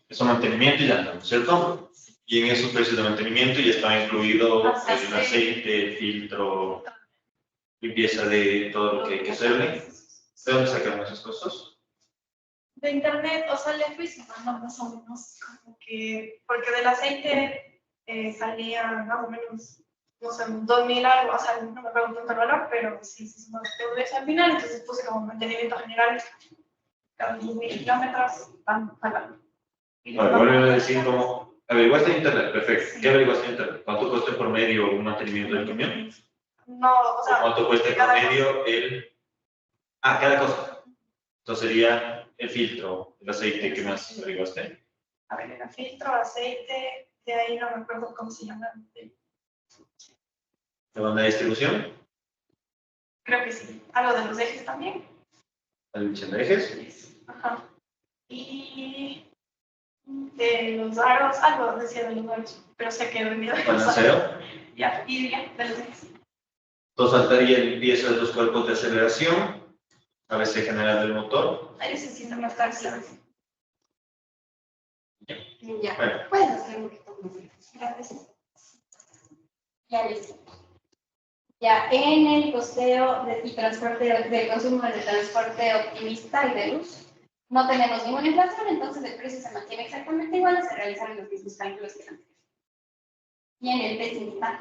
Eso mantenimiento y llanta, ¿no es cierto? Y en esos precios de mantenimiento ya está incluido el aceite, el filtro, limpieza de todo lo que hay que hacerle. ¿De dónde sacaron esos costos? De internet, o sea, le fui sumando más o menos, como que, porque del aceite salía más o menos, no sé, 2.000 algo, o sea, no me acuerdo tanto el valor, pero sí, se sumó todo al final, entonces puse como mantenimiento general, cada 10.000 kilómetros, van pagando. Vale, vuelvo a decir como, averiguaste en internet, perfecto. ¿Qué averiguaste en internet? ¿Cuánto cuesta por medio un mantenimiento del camión? No, o sea, ¿Cuánto cuesta por medio el... Ah, cada cosa. Entonces sería el filtro, el aceite, ¿qué más averiguaste? a ver, era filtro, aceite, de ahí no me acuerdo cómo se llama. ¿La banda de distribución? Creo que sí. Algo de los ejes también. ¿La división de ejes? Ajá. Y de los aros, algo decía de los aros, pero sé que he vendido de los aros. ¿Balanceo? Ya, y ya, de los ejes. Entonces faltaría limpieza de los cuerpos de aceleración, ABC general del motor. Ahí necesito más tarde, ¿sabes? Ya, Bueno. puedes hacer un poquito más. Gracias. Ya listo. Ya, en el costeo y transporte del consumo de transporte optimista y de luz, no tenemos ninguna inflación, entonces el precio se mantiene exactamente igual, se realizan los mismos cálculos que antes. Y en el pesimista,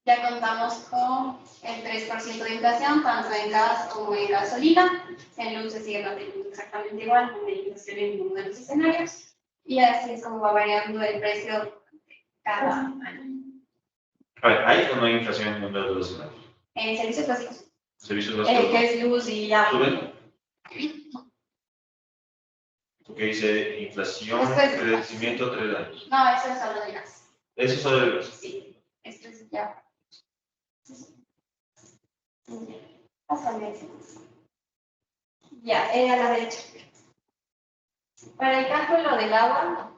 ya contamos con el 3% de inflación, tanto en gas como en gasolina. En luz se sigue manteniendo exactamente igual, no hay inflación en ninguno de los escenarios. Y así es como va variando el precio cada año. A ver, ¿hay o no hay inflación en el mundo de los escenarios? En servicios básicos, Servicios básicos. que es luz y agua. ¿Suben? Porque dice inflación, Esto es- crecimiento 3 años. No, eso es solo de gas. Eso es sobre el Sí, esto es ya. Pásame. Ya, a la derecha. Para el cálculo del agua,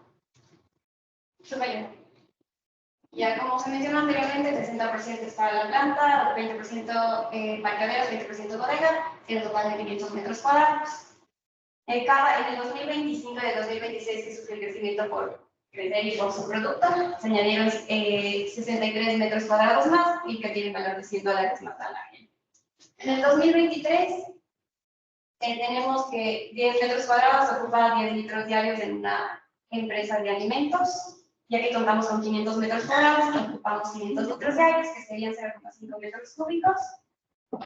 súper. Ya como se mencionó anteriormente, el 60% es para la planta, 20% parqueaderos, 20% bodega, tiene un total de 500 metros cuadrados. En el 2025 y el 2026, que sufrió el crecimiento por crecer y por su producto, se añadieron 63 metros cuadrados más y que tienen valor de $100 más al año. En el 2023, tenemos que 10 metros cuadrados ocupa 10 litros diarios en una empresa de alimentos. Ya que contamos con 500 metros cuadrados, ocupamos 500 litros diarios, que serían 0,5 metros cúbicos.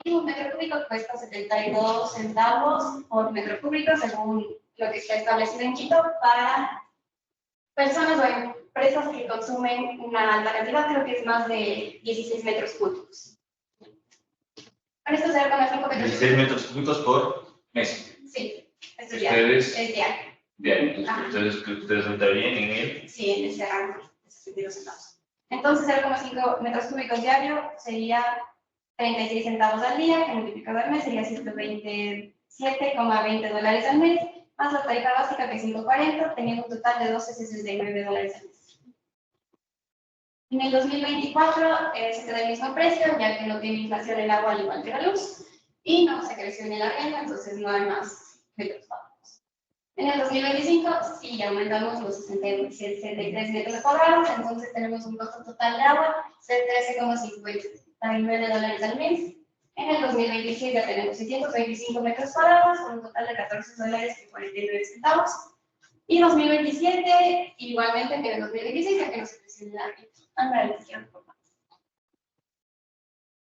Y un metro cúbico cuesta 72 centavos por metro cúbico, según lo que está establecido en Quito, para personas o empresas que consumen una alta cantidad, creo que es más de 16 metros cúbicos. Con esto 0,5 metros 16 metros cúbicos por mes. Sí, esto es diario. Ustedes, Es diario. bien, ustedes entrarían en el. Sí, en ese rango, 62 centavos. Entonces, 0,5 metros cúbicos diario sería 36 centavos al día, que multiplicado al mes sería $127,20 al mes, más la tarifa básica que es 5.40, teniendo un total de $12,69 al mes. En el 2024 se queda el mismo precio, ya que no tiene inflación el agua al igual que la luz, y no se creció en el arriendo, entonces no hay más metros cuadrados. En el 2025 sí aumentamos los 63 metros cuadrados, entonces tenemos un costo total de agua de $13,59 al mes. En el 2026 ya tenemos 625 metros cuadrados con un total de $14,49. Y 2027 igualmente que en el 2026, ya que no se creció en el arriendo. Anda a la izquierda, por favor.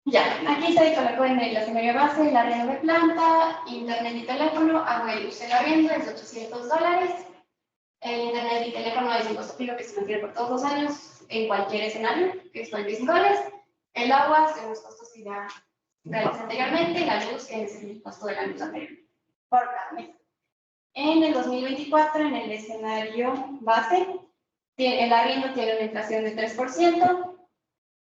Ya, aquí se colocó en el escenario base el arriendo de planta, internet y teléfono, agua y luz. El arriendo es $800. El internet y teléfono es un costo fijo que se mantiene por todos los años en cualquier escenario, que es $45. El agua, según los costos que ya realicé anteriormente, y la luz, que es el costo de la luz anterior, por cada mes. En el 2024, en el escenario base, el arriendo tiene una inflación de 3%,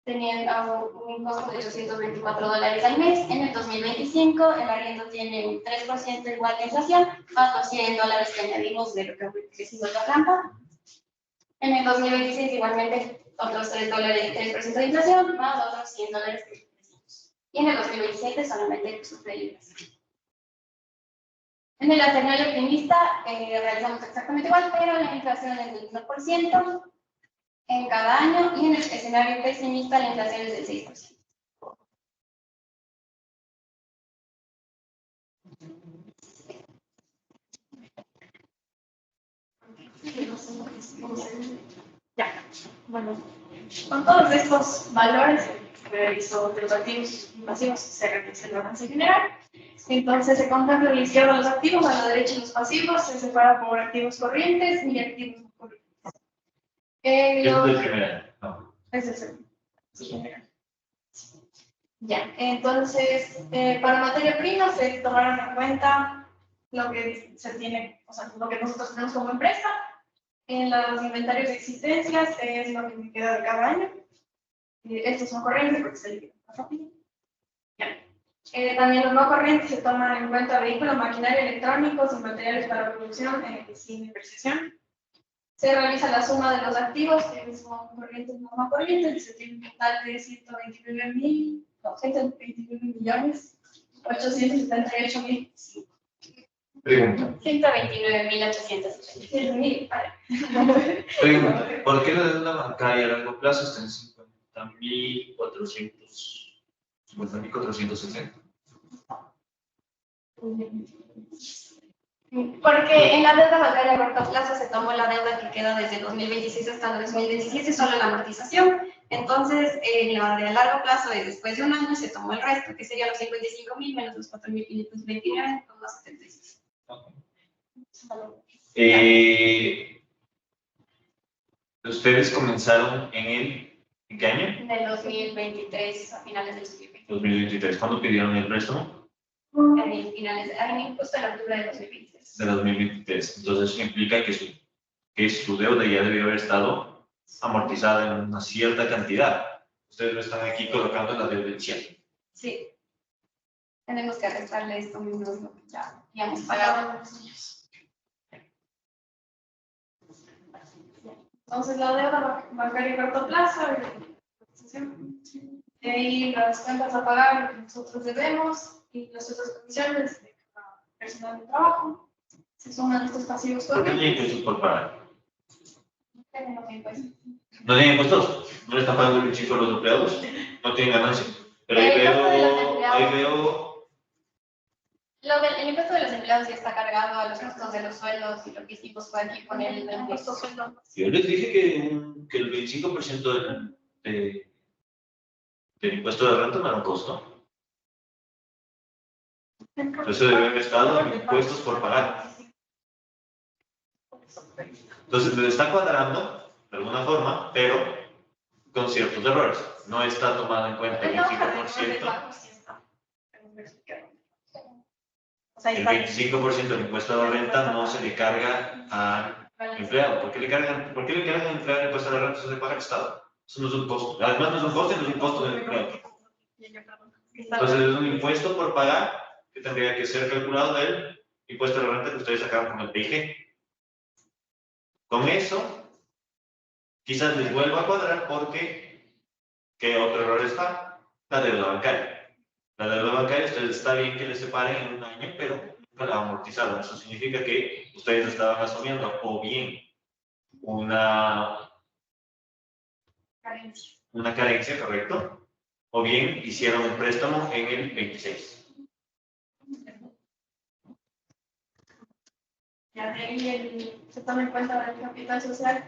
teniendo un costo de $824 al mes. En el 2025, el arriendo tiene un 3% igual de inflación, más los $100 que añadimos de lo que fue creciendo la planta. En el 2026, igualmente, otros $3% de inflación, más otros $100 que crecimos. Y en el 2027, solamente sufre la inflación. En el escenario optimista, realizamos exactamente igual, pero la inflación es del 1% en cada año, y en el escenario pesimista la inflación es del 6%. Ya, bueno, con todos estos valores realizó de los activos y pasivos se realiza el balance general. Entonces se contempla a la izquierda los activos, a la derecha los pasivos, se separa por activos corrientes y activos no corrientes. Esto es el primer año. No. Ese es el general. Ya, entonces, para materia prima se tomaron en cuenta lo que se tiene, o sea, lo que nosotros tenemos como empresa. En los inventarios de existencias es lo que me queda de cada año. Estos son corrientes porque se liquidan más rápido. Ya. También los no corrientes se toman en cuenta vehículos, maquinaria, electrónicos y materiales para producción, sin inversión. Se realiza la suma de los activos, que son corrientes y no corrientes, y se tiene un total de 129.878.000. Pregunta. 129.878. Pregunta. ¿Por qué la deuda bancaria a largo plazo está en 50 50.460. Porque en la deuda bancaria a corto plazo se tomó la deuda que queda desde 2026 hasta el 2017, solo la amortización. Entonces, en la de a largo plazo, después de un año, se tomó el resto, que serían los 55.000 menos los 4.529,76. ¿Ustedes comenzaron ¿en qué año? En el 2023, a finales del 2023. ¿Cuándo pidieron el préstamo? En justo en octubre de 2023. De 2023. Entonces, eso implica que su deuda ya debió haber estado amortizada en una cierta cantidad. Ustedes lo están aquí colocando en la deuda inicial. Sí. Tenemos que restarle esto mismo, lo que ya habíamos pagado. Entonces, la deuda bancaria a corto plazo, de ahí las cuentas a pagar que nosotros debemos y las otras comisiones de cada personal de trabajo. Se suman estos pasivos ¿Por qué también. tienen impuestos por pagar? Tenemos impuestos. ¿No tienen impuestos? ¿No le están pagando el principio a los empleados? ¿No tienen ganancia? Pero El impuesto de los empleados. ahí veo El impuesto de los empleados ya está cargado a los costos de los sueldos y lo que hicimos fue aquí con el impuesto sueldo. Yo les dije que el 25% del impuesto de renta no era un costo. Eso debe haber estado en impuestos por pagar. Entonces, le está cuadrando de alguna forma, pero con ciertos errores. No está tomado en cuenta el 25%. El 25% del impuesto de renta no se le carga al empleado. ¿Por qué le cargan al empleado el impuesto de renta? Eso se paga al Estado. Eso no es un costo. Además, no es un costo, no es un costo del empleado. Entonces, es un impuesto por pagar que tendría que ser calculado del impuesto de renta que ustedes sacaron con el PIG. Con eso, quizás les vuelva a cuadrar porque, ¿qué otro error está? La deuda bancaria. La deuda bancaria, ustedes está bien que les separen en un año, pero nunca la amortizaron. Eso significa que ustedes estaban asumiendo o bien una carencia, ¿correcto? O bien hicieron un préstamo en el 26. Ya de ahí se toma en cuenta el capital social,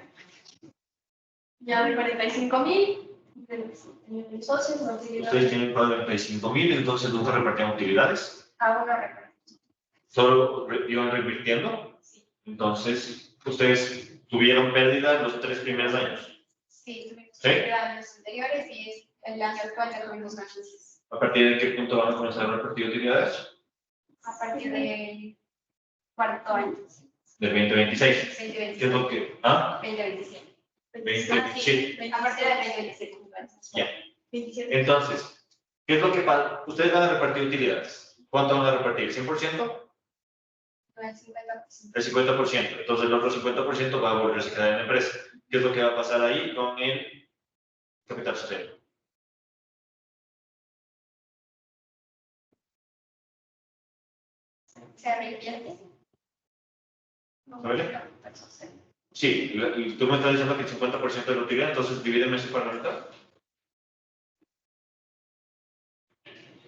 ya de 45.000 de socios, la utilidad Ustedes tienen 45.000, entonces nunca repartían utilidades. a una repartición. Solo iban revirtiendo. Entonces, ustedes tuvieron pérdida los 3 primeros años. Sí, tuvimos ¿Sí? años anteriores y el año actual ya tuvimos ganancias. ¿A partir de qué punto van a comenzar a repartir utilidades? A partir del cuarto año. Del 2026. 2027. ¿Qué es lo que? ¿Ah? 2027. 2027. A partir del 2027. Ya. 27. Entonces, ¿qué es lo que pasa? Ustedes van a repartir utilidades. ¿Cuánto van a repartir? ¿100%? El 50%. El 50%. Entonces, el otro 50% va a volverse a quedar en la empresa. ¿Qué es lo que va a pasar ahí con el capital social? ¿Se reinvierte? ¿Vale? Sí, y tú me estás diciendo que el 50% de la utilidad, entonces divídeme eso para la mitad.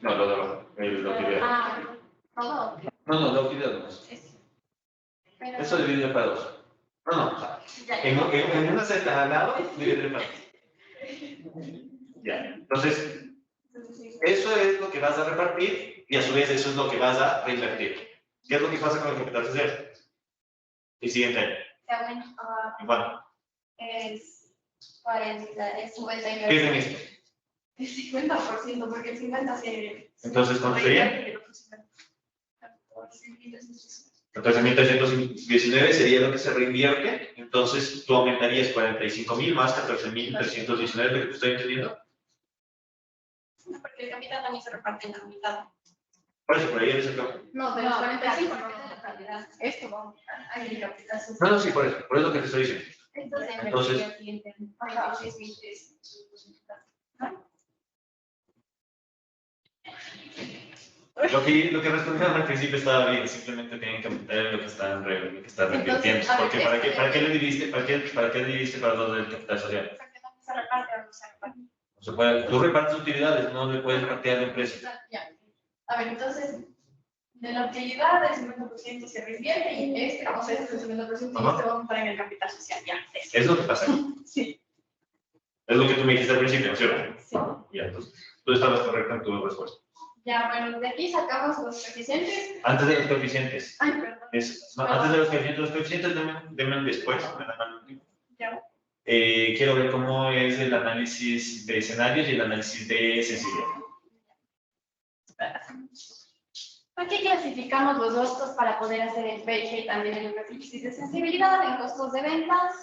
No, la utilidad. Ah, todo. No, la utilidad no. Pero Eso divide para dos. No. En una celda al lado, divide para dos. Ya. Entonces, eso es lo que vas a repartir y a su vez eso es lo que vas a reinvertir. ¿Qué es lo que pasa con el capital social? El siguiente año. se aumenta. Bueno, Es 40, es 59. ¿qué es el mismo? El 50%, porque el 50% se. Entonces, ¿cuánto sería? Y el otro 50%. 14.319 sería lo que se reinvierte. Entonces, tú aumentarías 45.000 más 14.319, ¿lo que te estoy entendiendo? Porque el capital también se reparte en la mitad. Por eso, por ahí eres el campo. No, de los 45, no. Esto vamos a el capital social. No, sí, por eso es lo que te estoy diciendo. Entonces- Lo que respondieron al principio estaba bien, simplemente tienen que apuntar lo que están revirtiendo. Entonces, a ver, Porque ¿para qué le dividiste para dos del capital social? ¿Se reparte o no se reparte? No Tú repartes utilidades, no le puedes partir a la empresa. Ya. A ver, entonces, de la utilidad, el 50% se reinvierte y o sea, este es el 50% y Ajá. este vamos para en el capital social. Ya, eso. Es lo que pasa aquí. Sí, Es lo que tú me dijiste al principio, ¿no es cierto? sí. Ya, entonces, tú estabas correcta en tu respuesta. Ya, bueno, de aquí sacamos los coeficientes. Antes de los coeficientes. Ay, perdón. Antes de los coeficientes, denme después. me dan al último. Ya. Quiero ver cómo es el análisis de escenarios y el análisis de sensibilidad. Aquí clasificamos los costos para poder hacer el PIG y también el análisis de sensibilidad en costos de ventas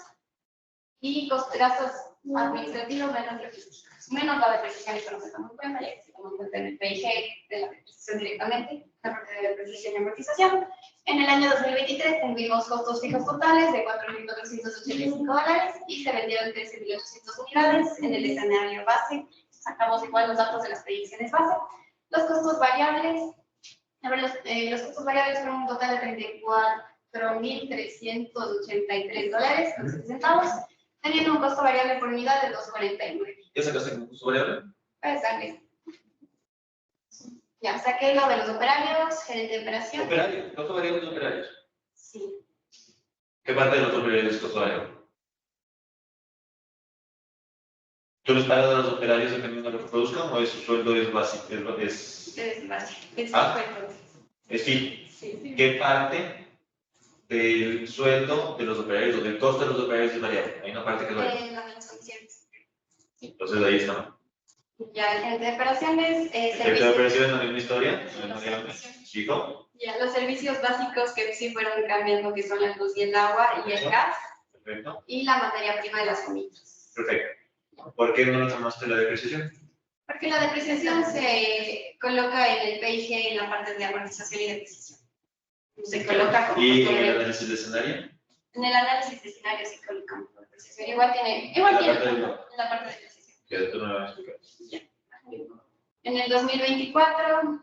y gastos administrativos menos logísticos, menos la depreciación, esto no se toma en cuenta, ya que se toma en cuenta en el PIG de la depreciación directamente, la parte de depreciación y amortización. En el año 2023 tuvimos costos fijos totales de $4.485 y se vendieron 13.800 unidades en el escenario base. Sacamos igual los datos de las predicciones base. Los costos variables, a ver, los costos variables fueron un total de $34.383.60, teniendo un costo variable por unidad de 2.49. ¿Ya sacaste como costo variable? Ya, saqué lo de los operarios, gerente de operación. Operario, costo variable de operarios. Sí. ¿Qué parte de los operarios es costo variable? ¿Tú les pagas a los operarios dependiendo de lo que produzcan o su sueldo es básico? Es básico. Es Ah. entonces. Es fijo. Sí. ¿Qué parte del sueldo de los operarios o del costo de los operarios es variable? Hay una parte que es variable. Las condiciones. Entonces ahí está. Ya, el gerente de operaciones, ¿El de servicios. operaciones no es una historia? Sí, ¿No los es servicios. chico? Ya, los servicios básicos que sí fueron cambiando, que son la luz y el agua y el gas, Perfecto. y la materia prima de las comidas. Perfecto. ¿Por qué no lo tomaste la depreciación? Porque la depreciación se coloca en el PIG en la parte de amortización y depreciación. Se coloca como ¿Y costo en de- el análisis de escenario? En el análisis de escenarios se colocamos la depreciación. Igual tiene La parte de- en la parte de depreciación. Que tú no me vas a explicar. En el 2024,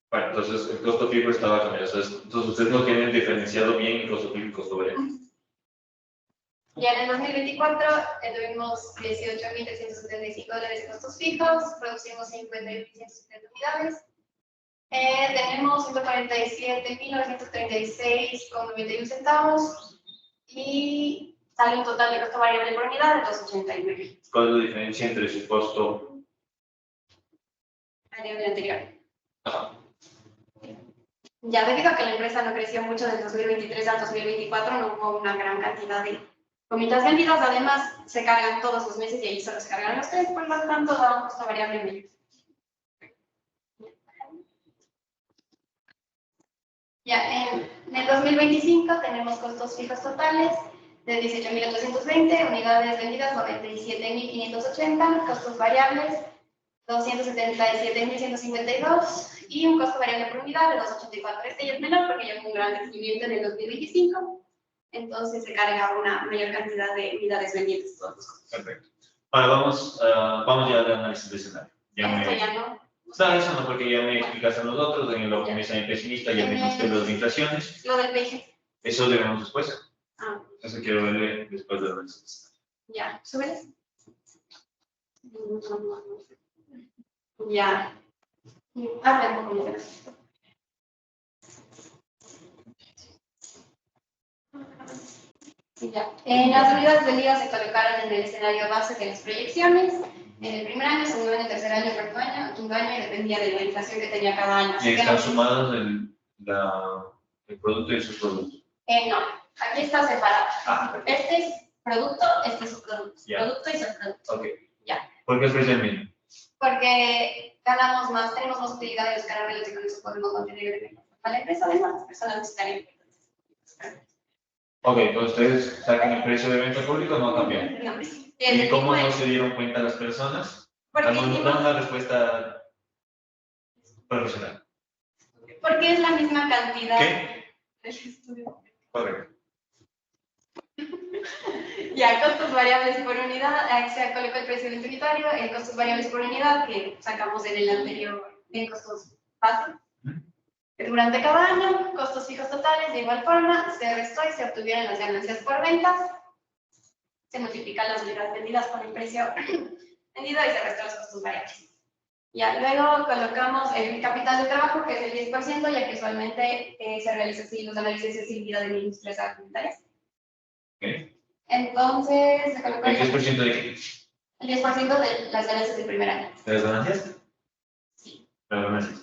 Bueno, entonces el costo fijo estaba cambiando. Entonces ustedes no tienen diferenciado bien el costo fijo y el costo variable. ya en el 2024 tuvimos $18.375 de costos fijos, producimos 50.170 unidades. Tenemos 147.936,91 centavos y sale un total de costo variable por unidad de 289. ¿Cuál es la diferencia entre su costo? Al nivel anterior. Ajá. Ya debido a que la empresa no creció mucho del 2023 al 2024, no hubo una gran cantidad de comidas vendidas. Además, se cargan todos los meses y ahí solo se cargan los 3, por lo tanto, da un costo variable mayor. Ya, en el 2025 tenemos costos fijos totales de 18.820, unidades vendidas 97.580, costos variables 277.152 y un costo variable por unidad de 284. Este ya es menor porque ya hubo un gran crecimiento en el 2025, entonces se carga una mayor cantidad de unidades vendidas todos los costos. Perfecto. Ahora vamos ya al análisis de escenario. Esto ya no. No, eso no, porque ya me explicaste los otros, en el optimización pesimista, ya me dijiste los de inflaciones. Lo del PIG. Eso debemos después. Ah, Eso quiero verle después del análisis. ya, súbeles. Ya. Habla un poco más. Ya. Las unidades vendidas se colocaron en el escenario base de las proyecciones. En el primer año, segundo año, tercer año, cuarto año, quinto año, y dependía de la inflación que tenía cada año. Así Y que están no- sumados el producto y sus productos. No, aquí está separado. Ah, Este es producto, este es subproducto. Ya. Producto y subproducto. ok. Ya. ¿Por qué ofrece el mismo? Porque ganamos más, tenemos más utilidad de los caramelos y con eso podemos mantener el beneficio. Para la empresa, además, las personas necesitan. Ok, entonces ustedes sacan el precio de venta público, no ha cambiado. No, ¿Y cómo no se dieron cuenta las personas? Porque Dame hicimos- una respuesta profesional. porque es la misma cantidad. ¿Qué? Del estudio. Correcto. Ya, costos variables por unidad, aquí se colocó el precio del unitario, el costos variables por unidad que sacamos en el anterior, en costos base. Durante cada año, costos fijos totales, de igual forma, se restó y se obtuvieron las ganancias por ventas. Se multiplican las unidades vendidas con el precio vendido y se restan los costos variables. Ya, luego colocamos el capital de trabajo, que es el 10%, ya que usualmente se realizan así los análisis de sensibilidad de industrias agroalimentarias. Ok. Entonces, se colocó ¿El 10% de qué? el 10% de las ganancias del primer año. ¿De las ganancias? Sí. De las ganancias.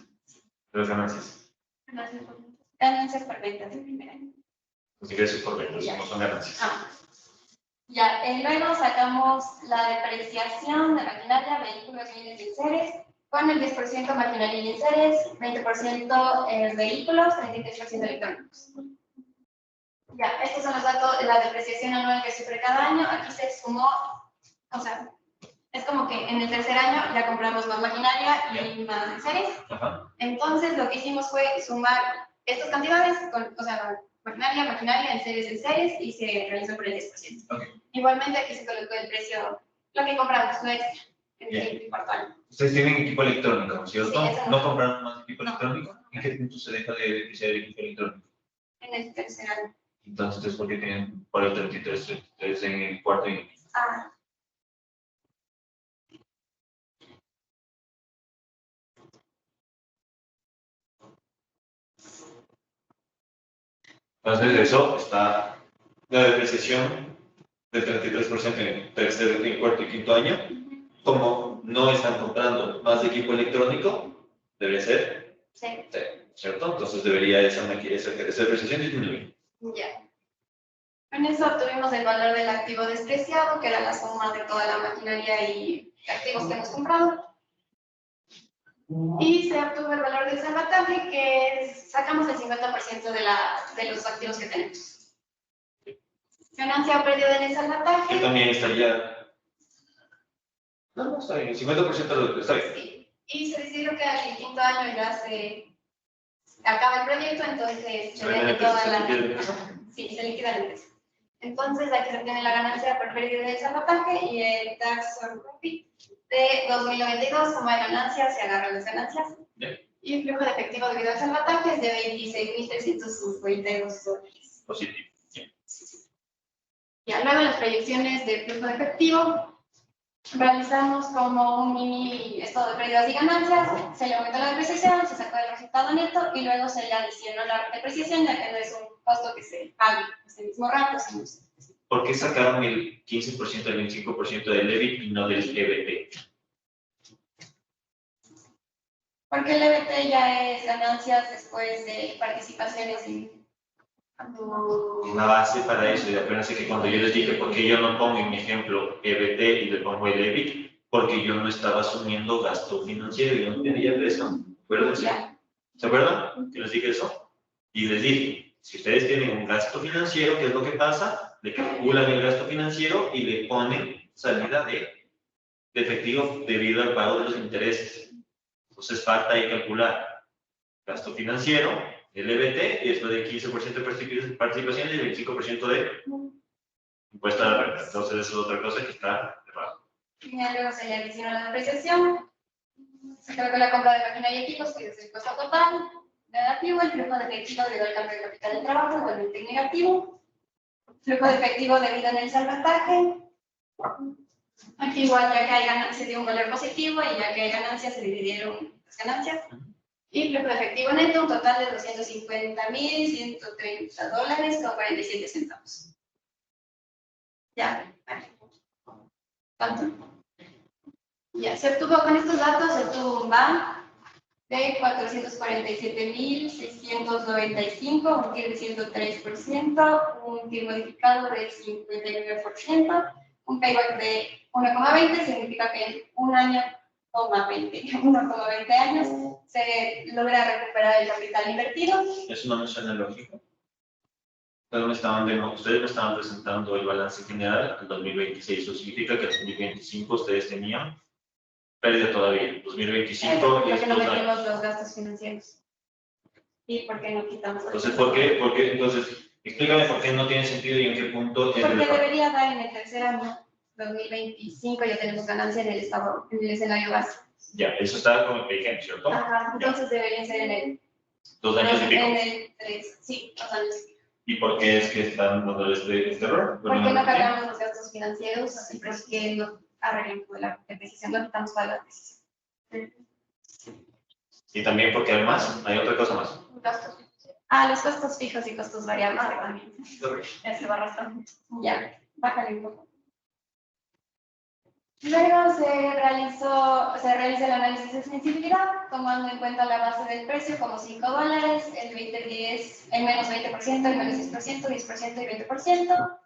De las ganancias. Ganancias por ventas del primer año. Los ingresos por ventas, no son ganancias. Ya, luego sacamos la depreciación de maquinaria, vehículos, bienes y enseres, con el 10% maquinaria y enseres, 20% vehículos, 33% electrónicos. Ya, estos son los datos de la depreciación anual que sufre cada año. Aquí se sumó, o sea, es como que en el tercer año ya compramos más maquinaria y más enseres. Ajá. Entonces, lo que hicimos fue sumar estas cantidades, o sea, maquinaria, enseres, y se realizó por el 10%. Okay. Igualmente, aquí se colocó el precio, lo que compramos, lo extra, en el cuarto año. Ustedes tienen equipo electrónico, ¿no es cierto? Sí, eso ¿No compraron más equipo No. electrónico? ¿En qué punto se deja de depreciar el equipo electrónico? En el tercer año. Entonces, ¿por qué tienen por el 33 en el cuarto año? Ah, Entonces, eso está la depreciación del 33% en el tercer, en el cuarto y quinto año. Como no están comprando más equipo electrónico, debe ser sí. ¿cierto? Entonces debería esa depreciación disminuir. Ya. Con eso obtuvimos el valor del activo despreciado, que era la suma de toda la maquinaria y activos que hemos comprado. Y se obtuvo el valor del salvataje, que sacamos el 50% de los activos que tenemos. Ganancia o pérdida en el Que salvataje. también estaría. No, está bien, el 50% de lo que está bien. Sí. Y se decidió que al quinto año ya se acaba el proyecto, entonces se vende toda la. Sí, se liquida la empresa. Entonces aquí se tiene la ganancia por pérdida del salvataje y el tax on profit de 2092, como hay ganancias, se agarran las ganancias. Bien. Y el flujo de efectivo debido al salvataje es de 26.352 dólares. Positivo. Ya luego las proyecciones de flujo de efectivo, realizamos como un mini estado de pérdidas y ganancias, se le aumentó la depreciación, se sacó el resultado neto y luego se le adicionó la depreciación, ya que no es un costo que se pague ese mismo rato, sino. ¿Por qué sacaron el 15%, el 25% del EBIT y no del EBT? Porque el EBT ya es ganancias después de participaciones en. Una base para eso, y acuérdense que cuando yo les dije por qué yo no pongo en mi ejemplo EBT y le pongo el EBIT, porque yo no estaba asumiendo gasto financiero, yo no tenía eso. Acuérdense. ¿Se acuerdan? Que les dije eso. Y les dije, si ustedes tienen un gasto financiero, ¿qué es lo que pasa? Le calculan el gasto financiero y le ponen salida de efectivo debido al pago de los intereses. Entonces falta ahí calcular gasto financiero, el EBT, y es lo de 15% de participación y el 25% de impuesto a la renta. Entonces eso es otra cosa que está errado. Y luego se le adicionó la depreciación, se calculó la compra de maquinaria y equipos, que es el costo total, negativo, el flujo de efectivo debido al cambio de capital de trabajo, igualmente negativo, flujo de efectivo debido en el salvataje. Aquí igual, ya que hay ganancias, se dio un valor positivo y ya que hay ganancias, se dividieron las ganancias. Y flujo de efectivo neto, un total de $250.130 con 47 centavos. Ya, vale. ¿Cuánto? Ya, se obtuvo con estos datos, se obtuvo un BAN de 447.695, un TIR de 103%, un TIR modificado de 59%, un payback de 1,20, significa que en un año, 1,20 años, se logra recuperar el capital invertido. Eso no me suena lógico. Ustedes me estaban presentando el balance general al 2026. Eso significa que al 2025 ustedes tenían pérdida todavía. 2025 ¿Por y qué no estos años. metimos los gastos financieros? ¿Y por qué no quitamos? Entonces, ¿por qué? Entonces, explícame por qué no tiene sentido y en qué punto. Porque debería dar en el tercer año, 2025, ya tenemos ganancia en el estado, en el escenario base. Ya, eso está como vigente, ¿cierto? Ajá, entonces debería ser en el 2 años y pico. En el 3, sí, 2 años. ¿Y por qué es que están dando este error? ¿Por qué no cargamos los gastos financieros y por qué no arreglamos la depreciación? No quitamos para la depreciación. Y también porque además hay otra cosa más. Gastos. Los costos fijos y costos variables también. Este va restando. Ya, bájale un poco. Luego se realiza el análisis de sensibilidad, tomando en cuenta la base del precio como $5, el 20-10, el menos 20%, el menos 10%, 10% y 20%,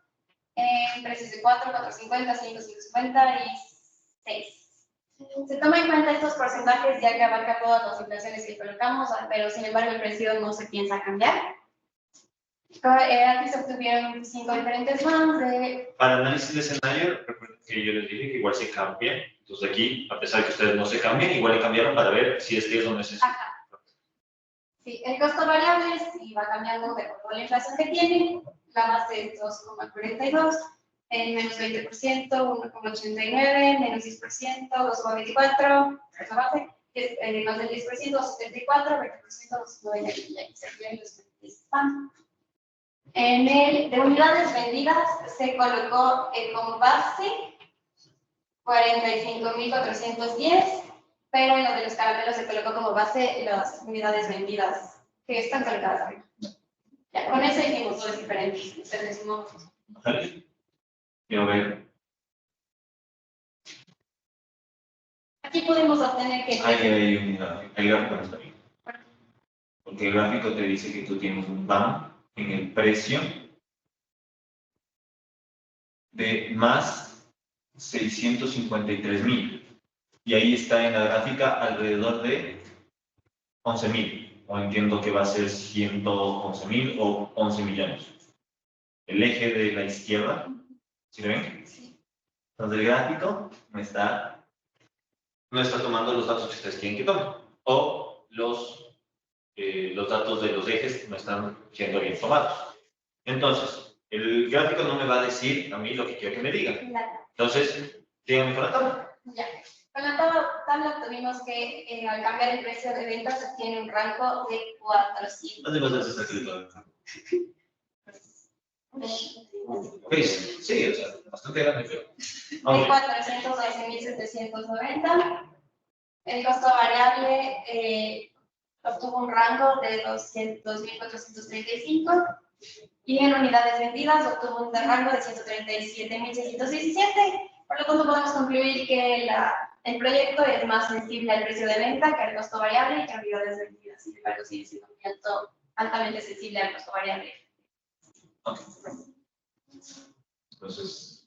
precios de 4, 4.50, 5, 5.50 y 6. Se toma en cuenta estos porcentajes ya que abarca todas las inflaciones que colocamos, pero sin embargo el precio no se piensa cambiar. Aquí se obtuvieron 5 diferentes bands de... Para análisis de escenario, recuerden que yo les dije que igual se cambia. Entonces aquí, a pesar de que ustedes no se cambien, igual le cambiaron para ver si es que es lo necesario. Ajá. Sí, el costo variable sí va cambiando de acuerdo a la inflación que tiene. La base es 2,42, el menos 20%, 1,89, menos 10%, 2,24, es la base, más del 10%, 2,74, 20%, 2,90 y aquí se ven los participantes. En el de unidades vendidas se colocó como base 45.410, pero en lo de los caramelos se colocó como base las unidades vendidas que están colocadas arriba. Ya, con eso hicimos dos diferentes. Ustedes decimos. ¿Vale? Quiero ver. Aquí podemos obtener que. Hay un gráfico. El gráfico no está bien. Porque el gráfico te dice que tú tienes un BAM en el precio de más 653.000. Y ahí está en la gráfica alrededor de 11.000. O entiendo que va a ser 111.000 o 11 millones. El eje de la izquierda, ¿sí lo ven? Sí. Entonces el gráfico no está tomando los datos que ustedes quieren que tome. O los datos de los ejes no están siendo bien tomados. Entonces, el gráfico no me va a decir a mí lo que quiero que me diga. Entonces, díganme con la tabla. Ya. Con la tabla tuvimos que al cambiar el precio de venta se tiene un rango de 400. ¿Dónde vas a hacer esa escritura? Sí, o sea, bastante grande, pero. De 412.790. El costo variable obtuvo un rango de 2.435 y en unidades vendidas obtuvo un rango de 137.617. Por lo tanto, podemos concluir que el proyecto es más sensible al precio de venta que al costo variable y que a unidades vendidas. Sin embargo, sigue siendo altamente sensible al costo variable. Okay. Entonces,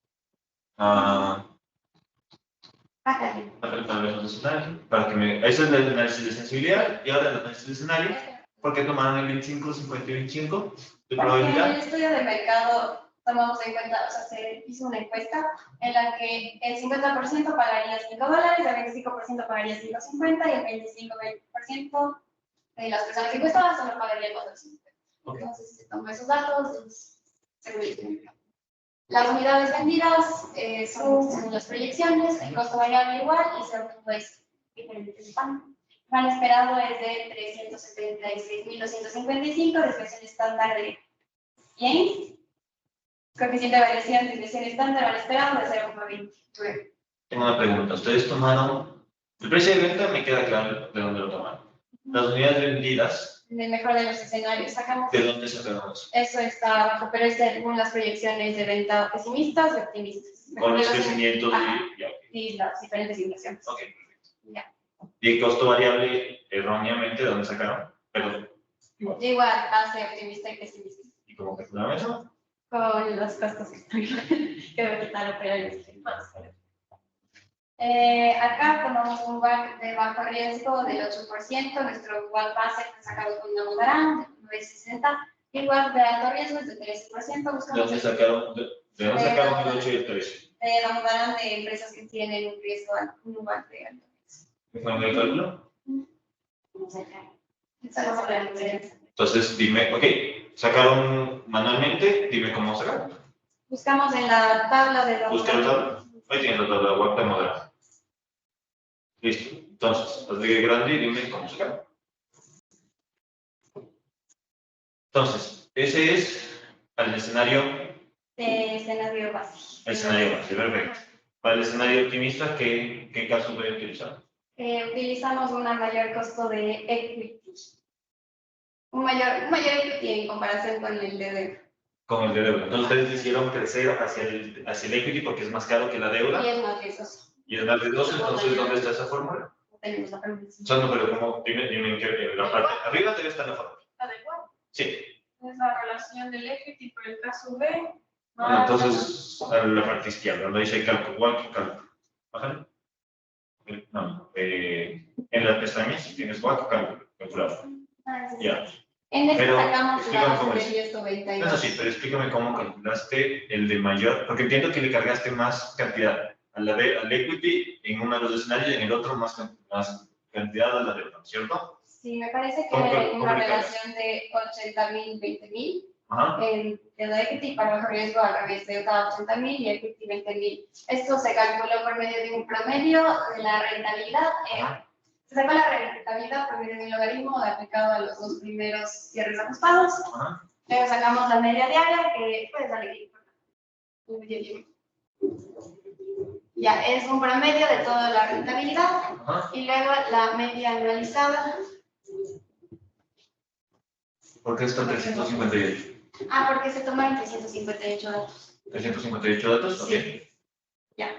para que me. Ese es el análisis de sensibilidad y ahora el análisis de escenario. ¿Por qué tomaron el 25, 50 y 25 de probabilidad? En el estudio de mercado tomamos en cuenta, o sea, se hizo una encuesta en la que el 50% pagaría $5, el 25% pagaría $5.50 y el 25% de las personas encuestadas solo pagaría $4.50. Okay. Entonces, se tomó esos datos según el estudio. Las unidades vendidas son según las proyecciones, el costo variable igual y se obtuvo diferentes pan. El plan esperado es de 376.255, desviación estándar de 100. Coeficiente de variación de desviación estándar al esperado de 0,29. Tengo una pregunta. Ustedes tomaron. El precio de venta me queda claro de dónde lo tomaron. Las unidades vendidas. En el mejor de los escenarios sacamos. ¿De dónde sacaron eso? Eso está abajo, pero es según las proyecciones de venta pesimistas y optimistas. Con los crecimientos y las diferentes inflaciones. Ok, perfecto. Ya. ¿Y el costo variable erróneamente de dónde sacaron? Perdón. Igual, base optimista y pesimista. ¿Y cómo calcularon eso? Con los costos que estoy que debe quitar operarios. Acá tomamos un WACC de bajo riesgo del 8%, nuestro WACC base está sacado con una Mondarán de 9.60 y el WACC de alto riesgo es de 13%. ¿De dónde sacaron, de dónde sacaron el 8 y el 13? De la Mondarán de empresas que tienen un riesgo, un WACC de alto riesgo. ¿Qué fue el cálculo? No sé. Sacamos la diferencia. Entonces, dime, ok, sacaron manualmente, dime cómo sacaron. Buscamos en la tabla de la Busca la tabla. Ahí tienes la tabla de WACC de Mondarán. Listo. Entonces, haz de grande y dime cómo sacaron. Entonces, ese es Para el escenario base. Escenario base, perfecto. Para el escenario optimista, ¿qué caso voy a utilizar? Utilizamos un mayor costo de equity. Un mayor equity en comparación con el de deuda. Con el de deuda. Entonces, ustedes hicieron crecer hacia el equity porque es más caro que la deuda. Y es más riesgoso. Y es más riesgoso, entonces, ¿dónde está esa fórmula? No tenemos la fórmula. O sea, no, pero ¿cómo? Dime en qué, la parte arriba debe estar la fórmula. Adecuado. Sí. Es la relación del equity por el caso B. Bueno, entonces, a la parte izquierda, donde dice cálculo, cálculo. Bájale. No, en las pestañas tienes cálculo, calculado. Ya. En este Pero, sacamos explícame la cómo de es. 1092. Eso sí, pero explícame cómo calculaste el de mayor, porque entiendo que le cargaste más cantidad al equity en uno de los escenarios y en el otro más cantidad a la deuda, ¿cierto? Sí, me parece que ¿Cómo hay cómo una le cargas? relación de 80.000, 20.000. Ajá. En deuda equity para bajo riesgo al revés, deuda 80.000 y equity 20.000. Esto se calculó por medio de un promedio de la rentabilidad. Se sacó la rentabilidad por medio de un logaritmo aplicado a los dos primeros cierres ajustados. Ajá. Luego sacamos la media diaria, que puedes darle clic. Ya, es un promedio de toda la rentabilidad. Ajá. Y luego la media anualizada. ¿Por qué está 358? Porque se tomaron 358 datos. 358 datos, ok. Sí. Ya.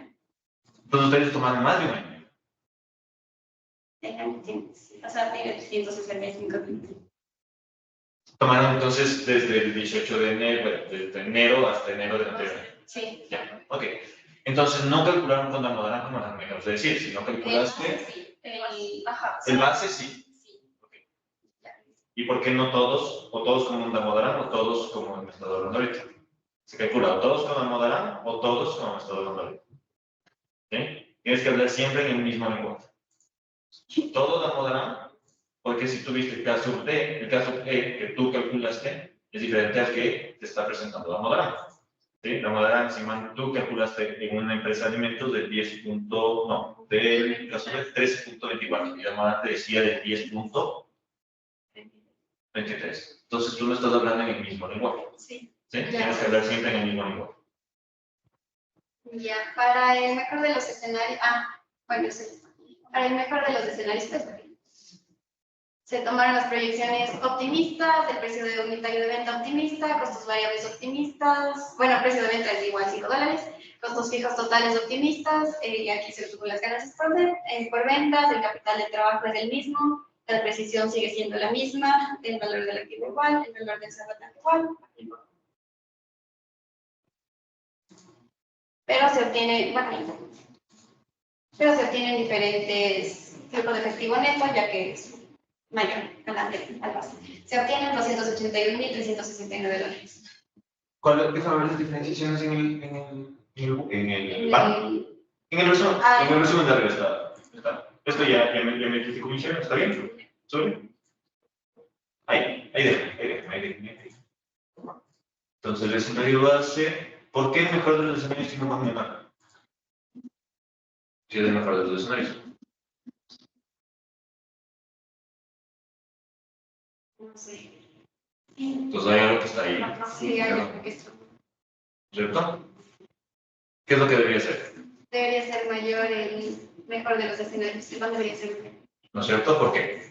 Entonces ustedes tomaron más de un año. O sea, tiene 365 minutos. Tomaron entonces desde el 18 de enero, bueno, desde enero hasta enero del anterior año. Sí. Ya, ok. Entonces no calcularon con Damodaran como las acabas de decir, sino calculaste Sí. el base, sí. Sí. Okay. ¿Y por qué no todos, o todos como un Damodaran, o todos como me está hablando ahorita? Se calcula o todos como Damodaran, o todos como me está hablando ahorita. ¿Sí? Tienes que hablar siempre en el mismo lenguaje. Todo Damodaran, porque si tuviste el caso D, el caso E que tú calculaste, es diferente al que te está presentando Damodaran. ¿Sí? Damodaran, si tú calculaste en una empresa de alimentos del 10. No, del caso de 13.24, y Damodaran te decía del 10.23. Entonces tú no estás hablando en el mismo lenguaje. Sí. ¿Sí? Tienes que hablar siempre en el mismo lenguaje. Ya, para el mejor de los escenarios. Bueno, sí. Para el mejor de los escenarios, pues, se tomaron las proyecciones optimistas, el precio de unitario de venta optimista, costos variables optimistas, bueno, precio de venta es igual a $5, costos fijos totales optimistas, y aquí se tuvo las ganancias por ventas, el capital de trabajo es el mismo, la precisión sigue siendo la misma, el valor del activo igual, el valor del saldo igual. Pero se obtiene, diferentes tipos de efectivo neto, ya que es mayor al base. Se obtienen $281.369. Déjame ver las diferenciaciones en el resumen. En el resumen de arriba está. Esto ya me hice comisión, ¿está bien? ¿Sobre? Ahí déjame. Entonces, el escenario base, ¿por qué el mejor de los escenarios tiene más menor? Si es el mejor de los escenarios. No sé. Entonces hay algo que está ahí. Sí, hay algo que está. ¿Cierto? ¿Qué es lo que debería ser? Debería ser mayor el mejor de los escenarios. ¿Cuál debería ser? ¿No es cierto? ¿Por qué?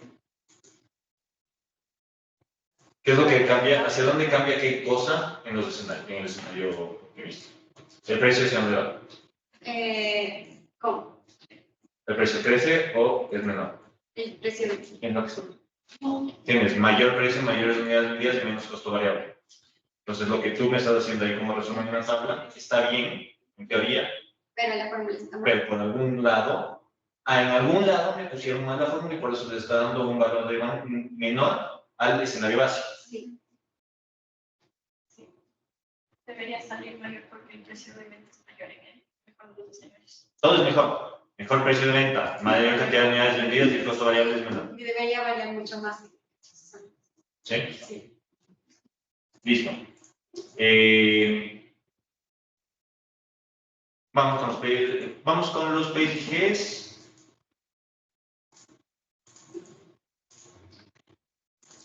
¿Qué es lo que cambia? ¿Hacia dónde cambia qué cosa en el escenario que viste? ¿El precio hacia dónde va? ¿Cómo? ¿El precio crece o es menor? El precio de... Es lo que está. Tienes mayor precio, mayores unidades vendidas y menos costo variable. Entonces, lo que tú me estás haciendo ahí como resumen en la tabla está bien, en teoría, Pero la fórmula está mal. pero por algún lado, en algún lado me pusieron mal la fórmula y por eso le está dando un valor menor al escenario base. Sí. Debería salir mayor porque el precio de venta es mayor en el mejor de los escenarios. Todo es mejor. Mejor precio de venta, mayor cantidad de unidades vendidas y el costo variable es menor. Y debería valer mucho más. ¿Sí? Sí. Listo. Vamos con los PSGs.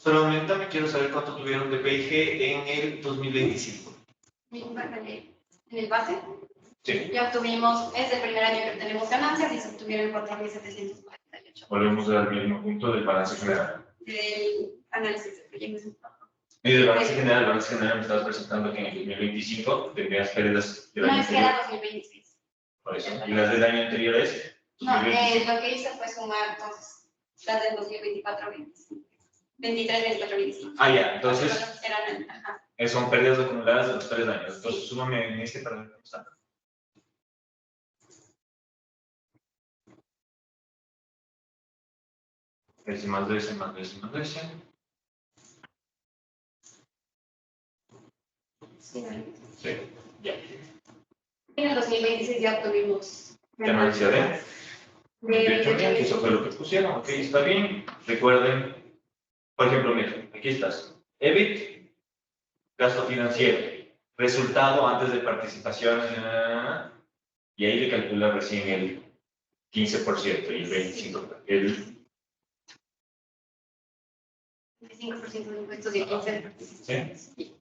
Solamente me quiero saber cuánto tuvieron de PIG en el 2025. En el base, Sí. ya obtuvimos, es el primer año que tenemos ganancias y se obtuvieron 4.748 Volvemos al mismo punto del balance general. del análisis de proyectos. Y del balance general me estabas presentando que en el 2025 tendrías pérdidas del No, año es que era anterior. 2026. Por eso. Y las del año anterior es No, 2025. lo que hice fue sumar entonces las del 2024, 23, 24, 25. Ah, ya, entonces Eran, ajá. Son pérdidas acumuladas de los 3 años. Entonces, súmame en este para ver cómo está. Ese más de ese, más de ese, más de ese. Sí, Sí. ya. en el 2026 ya obtuvimos Ganancia de de 28.000, que 28.000. eso fue lo que pusieron. Ok, está bien. Recuerden, por ejemplo, mira, aquí estás. EBIT, gasto financiero, resultado antes de participación, y ahí le calcula recién el 15% y el 25%. El 25% de impuestos y el 15%. ¿sí?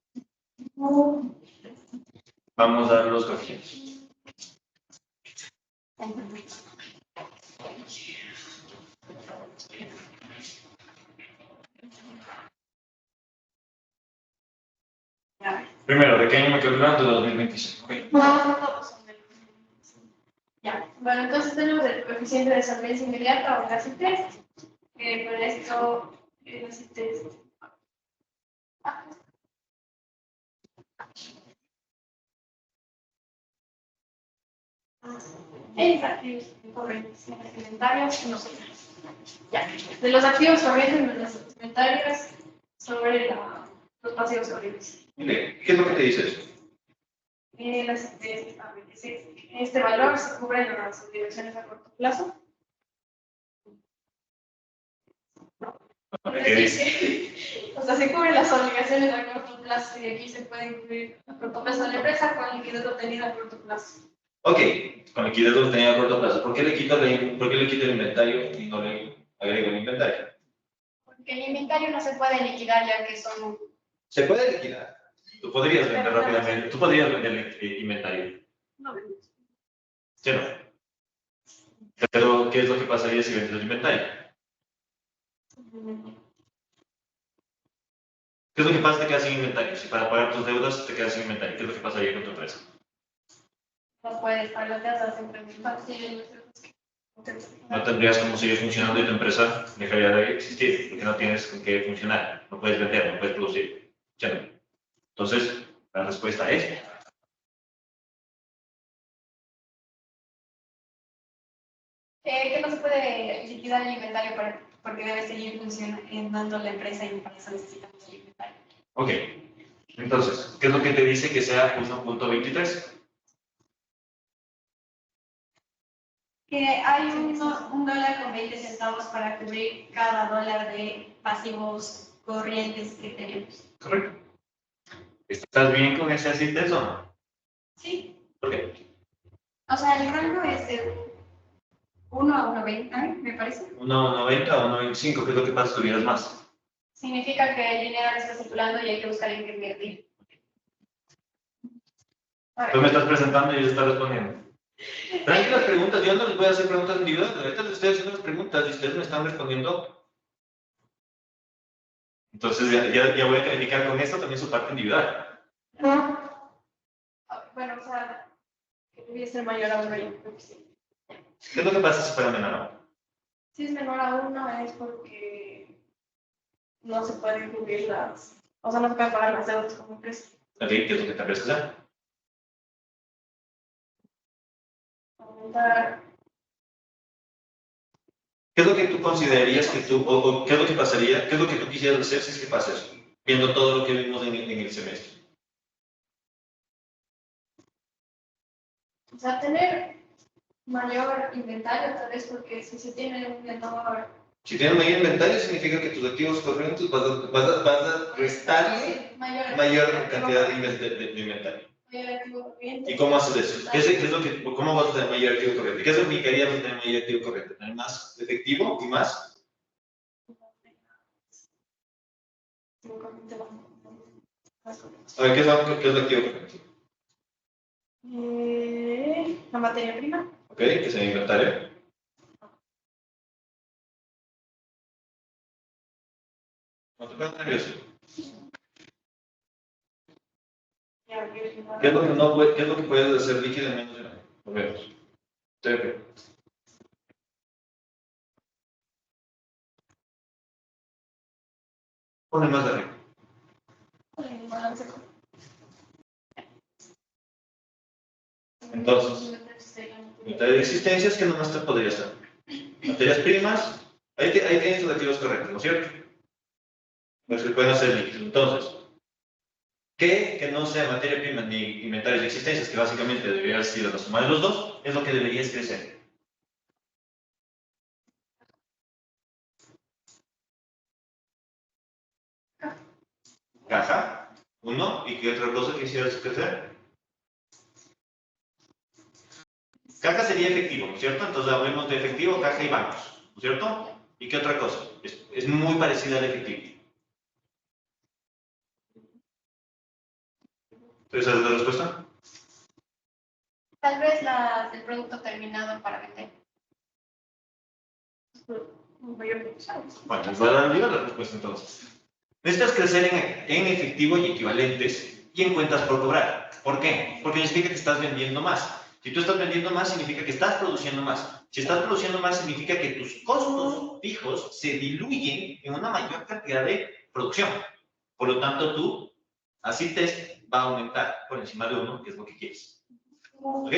Vamos a los coeficientes. Primero, ¿de qué año me quedo hablando? De 2025. Ok. Todos son del 2025. Ya, bueno, entonces tenemos el coeficiente de solvencia inmediata o el ACT. Con esto, el ACT es. En activos corrientes inventarios, no sé. Ya, de los activos corrientes menos los inventarios sobre los pasivos corrientes. Mire, ¿qué es lo que te dice eso? Este valor se cubre en las obligaciones a corto plazo. ¿Qué dice? O sea, se cubren las obligaciones a corto plazo y aquí se puede incluir a corto plazo de la empresa con liquidez obtenida a corto plazo. Ok, con liquidez obtenida a corto plazo. ¿Por qué le quito el inventario y no le agrego el inventario? Porque el inventario no se puede liquidar ya que son. Se puede liquidar. Tú podrías vender rápidamente. Tú podrías vender el inventario. No, ¿Sí o no? Pero, ¿qué es lo que pasaría si vendes el inventario? ¿Qué es lo que pasa si te quedas sin inventario? Si para pagar tus deudas te quedas sin inventario, ¿qué es lo que pasaría con tu empresa? no puedes pagar las deudas siempre. No tendrías cómo seguir funcionando y tu empresa dejaría de existir, porque no tienes con qué funcionar, no puedes vender, no puedes producir. ¿Sí o no? Entonces, la respuesta es Que no se puede liquidar el inventario porque debe seguir funcionando la empresa y para eso necesitamos el inventario. ok. Entonces, ¿qué es lo que te dice que sea 1.23? Que hay un dólar con 20 centavos para cubrir cada dólar de pasivos corrientes que tenemos. Correcto. ¿Estás bien con ese asistente o no? Sí. ¿Por qué? O sea, el rango es de 1 a 1.20, me parece. 1.90 o 1.25, ¿qué es lo que pasa si tuvieras más? Significa que el dinero está circulando y hay que buscar en qué invertir. Tú me estás presentando y yo estoy respondiendo. Tranquilas preguntas, yo no les voy a hacer preguntas individuales, ahorita les estoy haciendo las preguntas y ustedes me están respondiendo. Entonces ya voy a calificar con esto también su parte individual. Bueno, o sea, que debía ser mayor a 1, yo creo que sí. ¿Qué es lo que pasa si fuera menor a 1? Si es menor a 1 es porque no se pueden cubrir o sea, no se pueden pagar las deudas como empresa. Ok, ¿qué es lo que te empiezas a hacer? Aumentar. ¿Qué es lo que tú considerarías que o qué es lo que pasaría, qué es lo que tú quisieras hacer si es que pasa eso? Viendo todo lo que vimos en el semestre. O sea, tener mayor inventario, tal vez porque si se tiene un menor. Si tienes mayor inventario, significa que tus activos corrientes vas a restarle mayor cantidad de inventario. Mayor activo corriente. ¿Y cómo haces eso? ¿Cómo vas a tener mayor activo corriente? ¿Qué significaría tener mayor activo corriente? ¿Tener más efectivo y más? A ver, ¿qué es lo activo corrente? La materia prima. Ok, que es el inventario. No te pongas nervioso. ¿Qué es lo que no puede, qué es lo que puedes hacer líquido en menos de un año? Lo vemos. TP. Pone más de arriba. Entonces, inventario de existencias que nomás te podría hacer. Materias primas, ahí tienes los activos correctos, ¿no es cierto? Los que pueden hacer líquidos. Entonces, ¿qué que no sea materia prima ni inventarios de existencias, que básicamente debería haber sido la suma de los dos, es lo que deberías crecer? Caja, uno, ¿y qué otra cosa quisieras crecer? Caja sería efectivo, ¿no es cierto? Entonces hablemos de efectivo, caja y bancos, ¿no es cierto? ¿Y qué otra cosa? Es muy parecida al efectivo. ¿Esa es la respuesta? Tal vez el producto terminado para vender. Mayor producción. Bueno, les voy a dar la respuesta entonces. Necesitas crecer en efectivo y equivalentes y en cuentas por cobrar. ¿Por qué? Porque significa que estás vendiendo más. Si tú estás vendiendo más, significa que estás produciendo más. Si estás produciendo más, significa que tus costos fijos se diluyen en una mayor cantidad de producción. Por lo tanto, tu así test va a aumentar por encima de 1, que es lo que quieres. ¿Ok?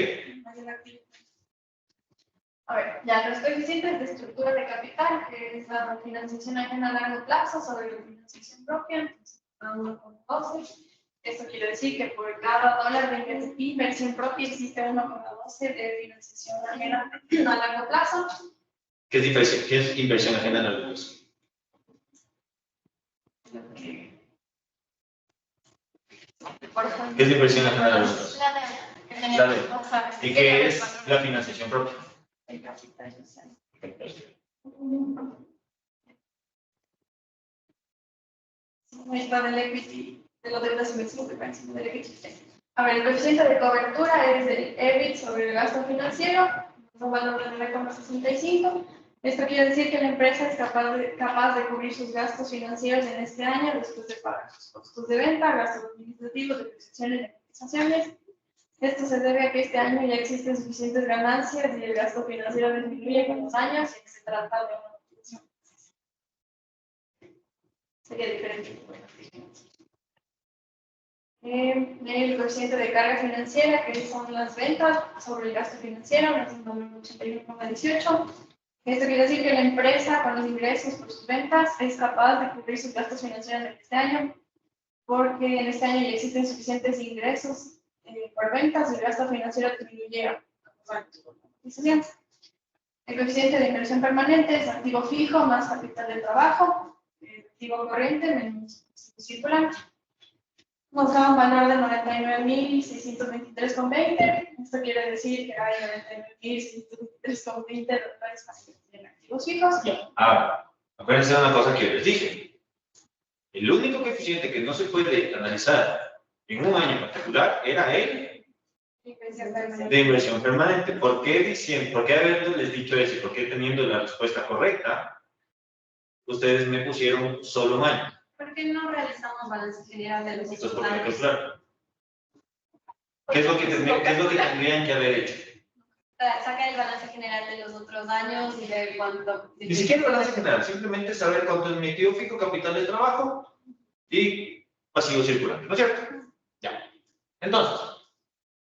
A ver, ya los coeficientes de estructura de capital, que es la financiación ajena a largo plazo sobre la financiación propia, entonces, a 1,12. Esto quiere decir que por cada dólar de inversión propia existe 1,12 de financiación ajena a largo plazo. ¿Qué es inversión ajena a largo plazo? ¿Qué es inversión ajena a largo plazo? La deuda. ¿Y qué es la financiación propia? El capital social. Ahí está del equity, de los deudas invencibles que parecen del equity. A ver, el coeficiente de cobertura es el EBIT sobre el gasto financiero, un valor de 9,65. Esto quiere decir que la empresa es capaz de cubrir sus gastos financieros en este año después de pagar sus costos de venta, gastos administrativos, depreciaciones y amortizaciones. Esto se debe a que este año ya existen suficientes ganancias y el gasto financiero disminuye con los años y que se trata de una amortización. Sería diferente. El coeficiente de carga financiera, que son las ventas sobre el gasto financiero, es un valor 81,18. Esto quiere decir que la empresa, con los ingresos por sus ventas, es capaz de cubrir sus gastos financieros en este año, porque en este año ya existen suficientes ingresos por ventas y el gasto financiero disminuye a los años por amortización. El coeficiente de inversión permanente es activo fijo más capital de trabajo, activo corriente menos circulante. Nos da un valor de 99.623,20. Esto quiere decir que hay 99.623,20 dólares en activos fijos. Ahora, acuérdense de una cosa que les dije. El único coeficiente que no se puede analizar en un año particular era el de inversión permanente. ¿Por qué haberles dicho eso? ¿Por qué teniendo la respuesta correcta, ustedes me pusieron solo un año? ¿Por qué no realizamos balance general de los Entonces, otros ¿por qué años? calcular? ¿Qué es lo que tendrían que haber hecho? Sacar el balance general de los otros años y ver cuánto. Ni siquiera el balance general, simplemente saber cuánto es mi activo fijo, capital de trabajo y pasivo circulante, ¿no es cierto? Ya. Entonces,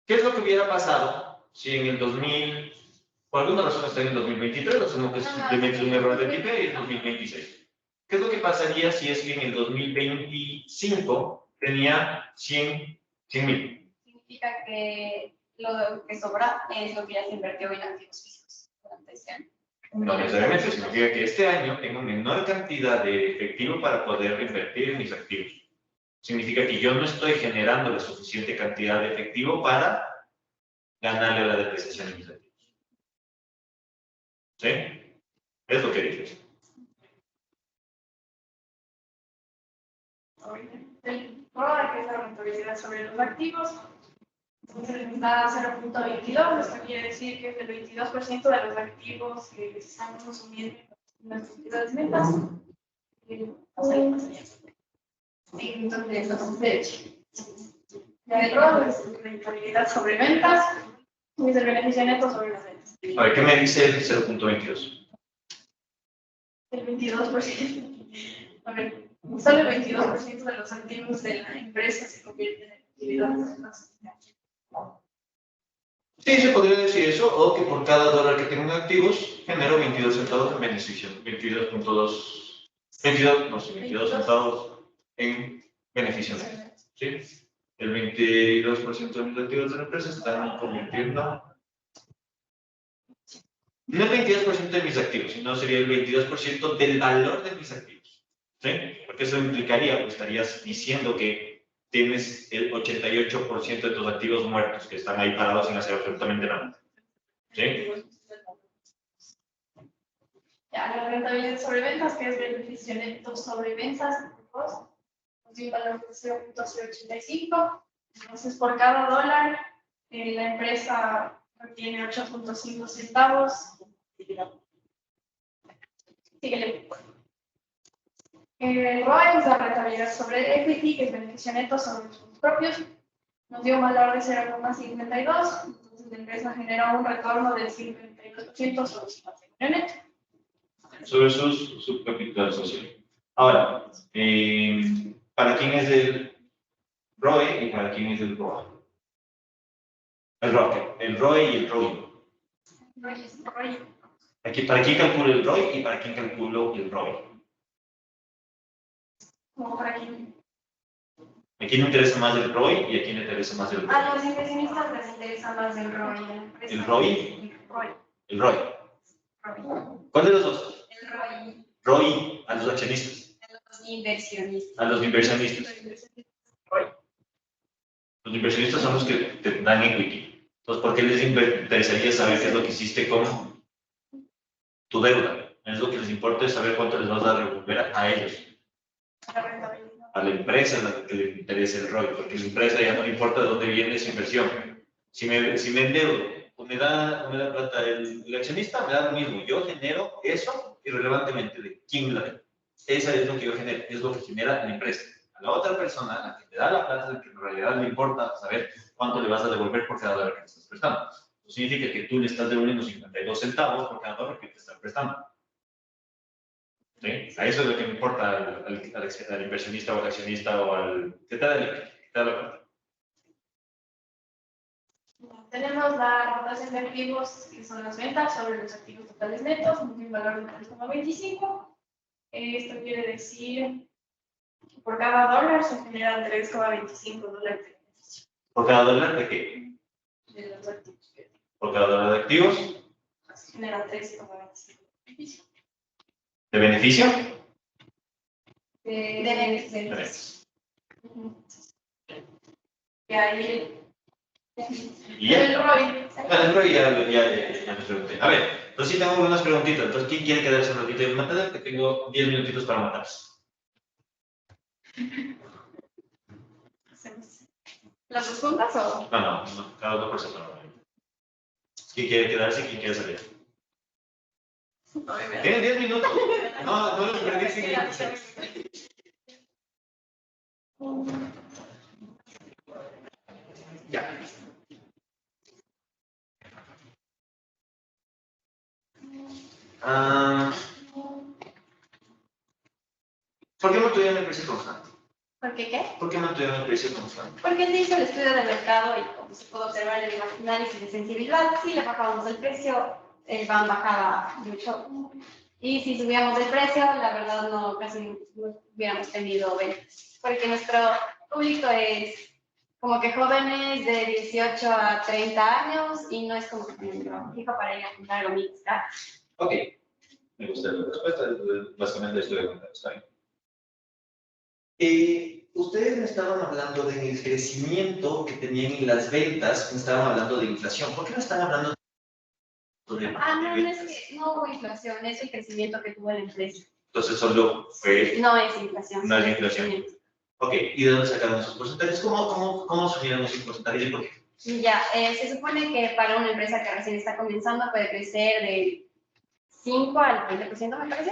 ¿qué es lo que hubiera pasado si en el 2000, por alguna razón está en el 2023, asumo que simplemente es un error de tipo y es 2026? ¿Qué es lo que pasaría si es que en el 2025 tenía 100.000? Significa que lo que sobra es lo que ya se invirtió en activos físicos durante este año. No necesariamente, significa que este año tengo menor cantidad de efectivo para poder reinvertir en mis activos. Significa que yo no estoy generando la suficiente cantidad de efectivo para ganarle la depreciación de mis activos. ¿Sí? Es lo que dije. rentabilidad sobre los activos. Entonces nos da 0.22, esto quiere decir que es el 22% de los activos que se están consumiendo en las actividades ventas. Entonces, ya el ROI es rentabilidad sobre ventas y es el beneficio neto sobre las ventas. A ver, ¿qué me dice el 0.22? El 22%. A ver, solo el 22% de los activos de la empresa se convierten en actividades ventas. Sí, se podría decir eso, o que por cada dólar que tengo en activos, genero 22 centavos en beneficio. 22 centavos en beneficio. ¿Sí? El 22% de mis activos de la empresa están convirtiendo. No el 22% de mis activos, sino sería el 22% del valor de mis activos. ¿Sí? Porque eso implicaría, pues estarías diciendo que tienes el 88% de tus activos muertos, que están ahí parados sin hacer absolutamente nada. ¿Sí? Ya, la rentabilidad sobre ventas, que es beneficio neto sobre ventas, nos dio un valor de 0.085. Entonces, por cada dólar, la empresa obtiene 8.5 centavos. Síguele. El ROE es la rentabilidad sobre el equity, que es beneficio neto sobre los fondos propios. Nos dio un valor de 0.52, entonces la empresa genera un retorno del 52% sobre su patrimonio neto. Sobre su capital social. Ahora, ¿para quién es el ROE y para quién es el ROA? El ROE y el ROI. Aquí, ¿para quién calculo el ROI y para quién calculo el ROE? Como para quién. ¿A quién le interesa más el ROI y a quién le interesa más el ROI? A los inversionistas les interesa más el ROI. ¿El ROI? El ROI. ¿Cuál de los dos? El ROI. ROI a los accionistas. A los inversionistas. A los inversionistas. Los inversionistas son los que te dan equity. Entonces, ¿por qué les interesaría saber qué es lo que hiciste con tu deuda? Es lo que les importa es saber cuánto les vas a devolver a ellos. A la empresa a la que le interesa el ROI, porque a la empresa ya no le importa de dónde viene esa inversión. Si me endeudo o me da plata el accionista, me da lo mismo. Yo genero eso irrelevantemente de quién la debe. Esa es lo que yo genero, es lo que genera la empresa. A la otra persona, a la que te da la plata, es que en realidad le importa saber cuánto le vas a devolver por cada dólar que te estás prestando. Eso significa que tú le estás devolviendo 52 centavos por cada dólar que te estás prestando. ¿Sí? A eso es lo que me importa al inversionista o al accionista o al que te da la plata. Tenemos la rotación de activos, que son las ventas sobre los activos totales netos, un valor de 3,25. Esto quiere decir que por cada dólar se generan 3,25 dólares de beneficio. ¿Por cada dólar de qué? De los activos. ¿Por cada dólar de activos? Se generan 3,25 de beneficio. ¿De beneficio? De beneficio. Y ahí Y ya. el ROI. El ROI ya me pregunté. A ver, entonces sí tengo unas preguntitas. Entonces, ¿quién quiere quedarse un ratito y matar? Que tengo 10 minutitos para matarse. ¿Las dos juntas o? No, cada uno por separado. ¿Quién quiere quedarse y quién quiere salir? Tienen 10 minutos. No los perdí sin Ya. ¿Por qué mantuvieron el precio constante? ¿Por qué qué? ¿Por qué mantuvieron el precio constante? Porque se hizo el estudio de mercado y como se pudo observar en el análisis de sensibilidad, si le bajábamos el precio, el BAM bajaba mucho. Y si subíamos el precio, la verdad no casi no hubiéramos tenido ventas. Porque nuestro público es como que jóvenes de 18 a 30 años y no es como que tienen un fijo para ir a comprar algo mix. Ok. Me gusta la respuesta. Básicamente estoy de acuerdo. Está bien. Ustedes me estaban hablando del crecimiento que tenían en las ventas, me estaban hablando de inflación. ¿Por qué no están hablando de No es que no hubo inflación, es el crecimiento que tuvo la empresa. Entonces solo fue No es inflación. No es inflación. Ok, ¿y de dónde sacaron esos porcentajes? ¿Cómo asumieron esos porcentajes y por qué? Ya, se supone que para una empresa que recién está comenzando puede crecer del 5 al 20%, me parece.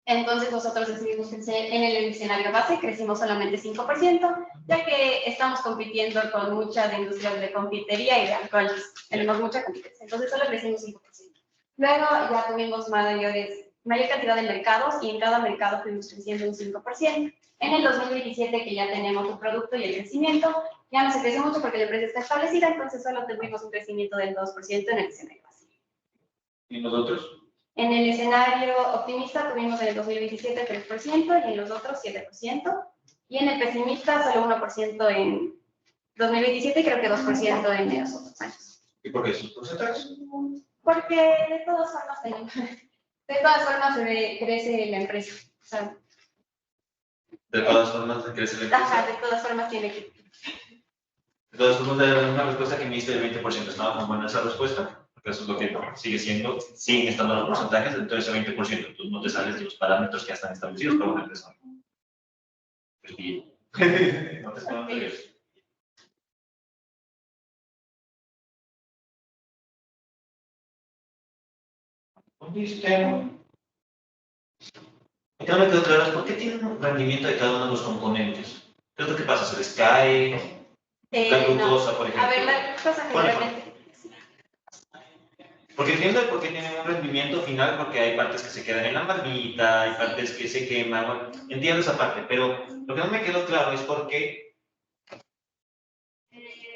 Entonces nosotros decidimos crecer en el escenario base, crecimos solamente 5%, ya que estamos compitiendo con muchas industrias de confitería y de alcoholes. Tenemos mucha competencia, entonces solo crecimos 5%. Luego ya tuvimos mayor cantidad de mercados y en cada mercado fuimos creciendo un 5%. En el 2027, que ya tenemos un producto y el crecimiento, ya no se crece mucho porque la empresa está establecida, entonces solo tuvimos un crecimiento del 2% en el escenario base. ¿Y nosotros? En el escenario optimista tuvimos en el 2027 3% y en los otros 7%. Y en el pesimista solo 1% en 2027 y creo que 2% en los otros años. ¿Y por qué esos porcentajes? Porque de todas formas crece la empresa. O sea, De todas formas, crece la empresa. de todas formas tiene que. De todas formas, una respuesta que me diste del 20%. ¿Estaba muy buena esa respuesta? Porque eso es lo que sigue siendo, siguen estando los porcentajes dentro de ese 20%. Tú no te sales de los parámetros que ya están establecidos para una empresa. Pues bien. No te escondas de eso. Acá me quedó claro, ¿por qué tienen un rendimiento de cada uno de los componentes? ¿Qué es lo que pasa? ¿Se les cae? La glucosa, por ejemplo. A ver, la glucosa generalmente. Porque entiendo el por qué tienen un rendimiento final, porque hay partes que se quedan en la marmita, hay partes que se queman, bueno, entiendo esa parte, pero lo que no me quedó claro es por qué.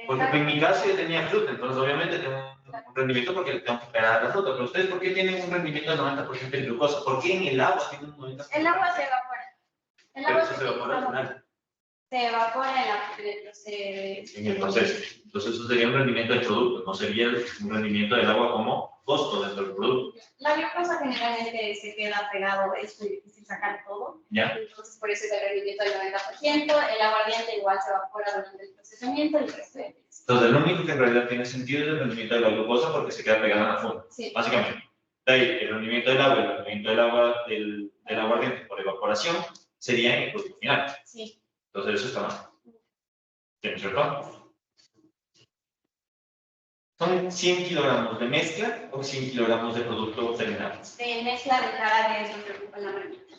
Porque en mi caso yo tenía fruta, entonces obviamente tengo un rendimiento porque le tengo que pegar a la fruta, pero ustedes ¿por qué tienen un rendimiento del 90% de glucosa? ¿Por qué en el agua tienen un 90%? El agua se evapora. El Pero agua eso se evapora al final. Se evapora En el proceso. Entonces eso sería un rendimiento del producto, no sería un rendimiento del agua como costo dentro del producto. La glucosa generalmente se queda pegado, es muy difícil sacar todo. ¿Ya? Entonces por eso es el rendimiento del 90%, el aguardiente igual se evapora durante el procesamiento y el resto de veces. Entonces lo único que en realidad tiene sentido es el rendimiento de la glucosa porque se queda pegada en la funda, Sí. básicamente. De ahí, el rendimiento del agua, el rendimiento del aguardiente por evaporación sería en el producto final. Sí. Entonces eso está mal. ¿Tienes cierto? ¿Son 100 kilogramos de mezcla o 100 kilogramos de producto terminal? De mezcla de jarabe es lo que ocupa la marmita.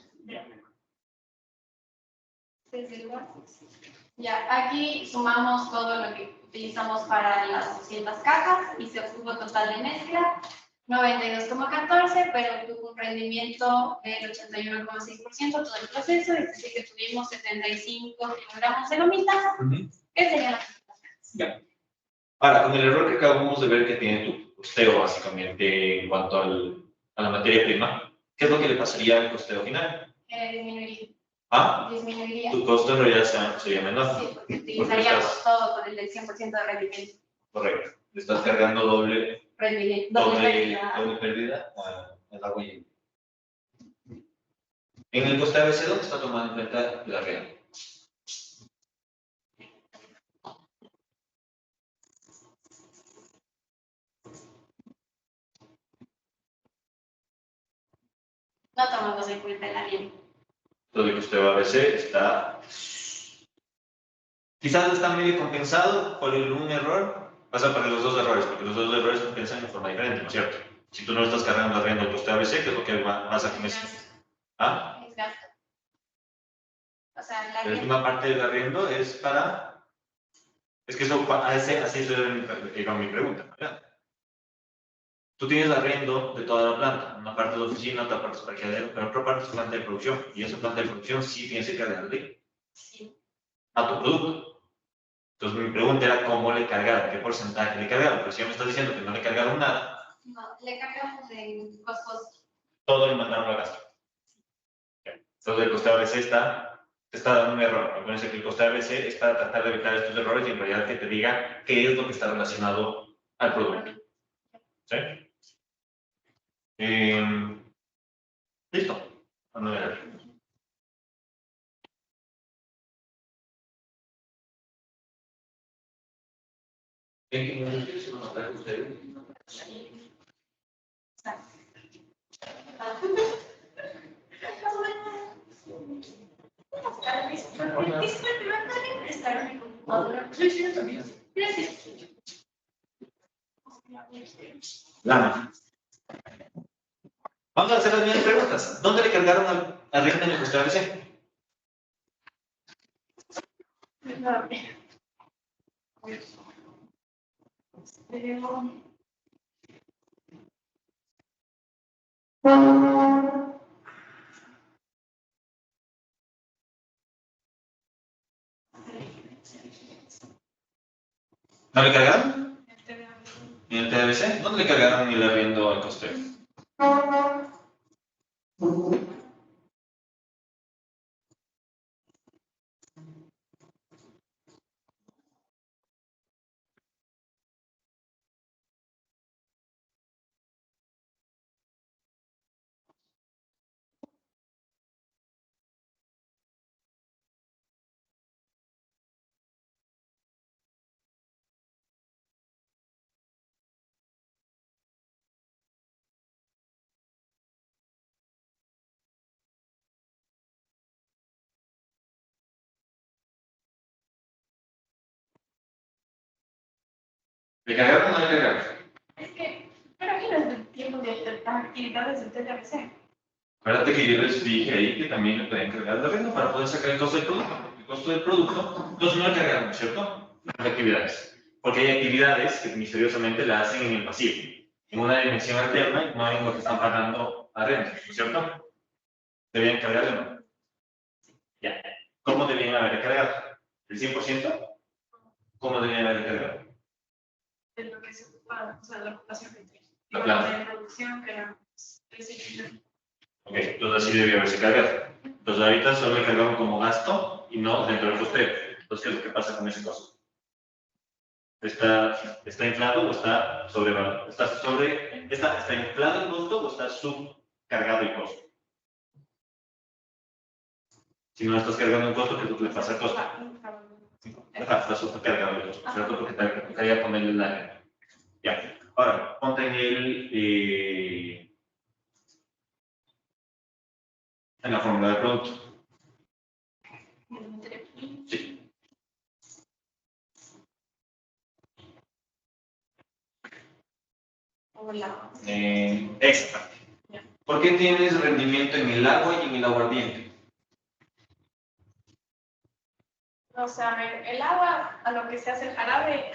Ya, aquí sumamos todo lo que utilizamos para las 200 cajas y se obtuvo total de mezcla 92,14, pero tuvo un rendimiento del 81,6% todo el proceso, es decir, que tuvimos 75 kilogramos de lomita, que serían las 200 cajas. Ya. Ahora, con el error que acabamos de ver que tiene tu costeo, básicamente, en cuanto a la materia prima, ¿qué es lo que le pasaría al costeo final? Disminuiría. ¿Ah? Disminuiría. Tu costo en realidad sería menor. Sí, porque utilizaríamos todo con el del 100% de rendimiento. Correcto. Le estás cargando doble pérdida al agua y en el coste ABC, ¿dónde está tomando en cuenta la regla? No tomamos en cuenta el aliento. Todo el coste ABC está. Quizás está medio compensado por un error. Pasa por los dos errores, porque los dos errores compensan de forma diferente, ¿no es cierto? Si tú no estás cargando la rienda del coste ABC, ¿qué es lo que pasa con eso? ¿Ah? Es gasto. O sea, la La última parte del arriendo es para. Es que eso, así era mi pregunta, ¿verdad? Tú tienes arriendo de toda la planta, una parte de oficina, otra parte es parqueadero, pero otra parte es planta de producción, y esa planta de producción sí tienes que cargarle a tu producto. Entonces mi pregunta era cómo le cargaron, qué porcentaje le cargaron, pero si ya me estás diciendo que no le cargaron nada. No, le cargamos en costos. Todo le mandaron a gasto. Entonces el coste ABC está dando un error. Acuérdense que el coste ABC es para tratar de evitar estos errores y en realidad que te diga qué es lo que está relacionado al producto. ¿Sí? Listo. Vamos a ver. ¿En qué momento se van a notar ustedes? Disculpe, ¿me pueden prestar mi computadora? Sí, también. Gracias. Lama. Vamos a hacer las mismas preguntas. ¿Dónde le cargaron al régimen de vuestra ABC? ¿No le cargaron? ¿En el TDBC? ¿Dónde le cargaron el arriendo al costero? ¿Le cargaron o no le cargaron? Es que, pero aquí no es el tiempo de las actividades del TLC. Acuérdate que yo les dije ahí que también le pueden cargar el arriendo para poder sacar el costo del producto. El costo del producto, entonces no le cargaron, ¿cierto? Las actividades. Porque hay actividades que misteriosamente la hacen en el pasivo, en una dimensión alterna, no en lo que están pagando arriendo, ¿cierto? ¿Debían cargarle o no? Ya. ¿Cómo debían haber cargado? ¿El 100%? ¿Cómo debían haber cargado? De lo que se ocupa, o sea, la ocupación que tiene. La planta. De producción, que era Ok, entonces así debió haberse cargado. Entonces ahorita solo le cargaron como gasto y no dentro del costero. Entonces, ¿qué es lo que pasa con ese costo? ¿Está inflado o está sobrevalorado? ¿Está inflado el costo o está subcargado el costo? Si no estás cargando un costo, ¿qué es lo que le pasa al costo? Está subcargado el costo, ¿cierto? Porque te tocaría ponerle la... Ya. Ahora, ponte en la fórmula de producto. Sí. Hola. Extra. ¿Por qué tienes rendimiento en el agua y en el aguardiente? O sea, a ver, el agua, a lo que se hace el jarabe,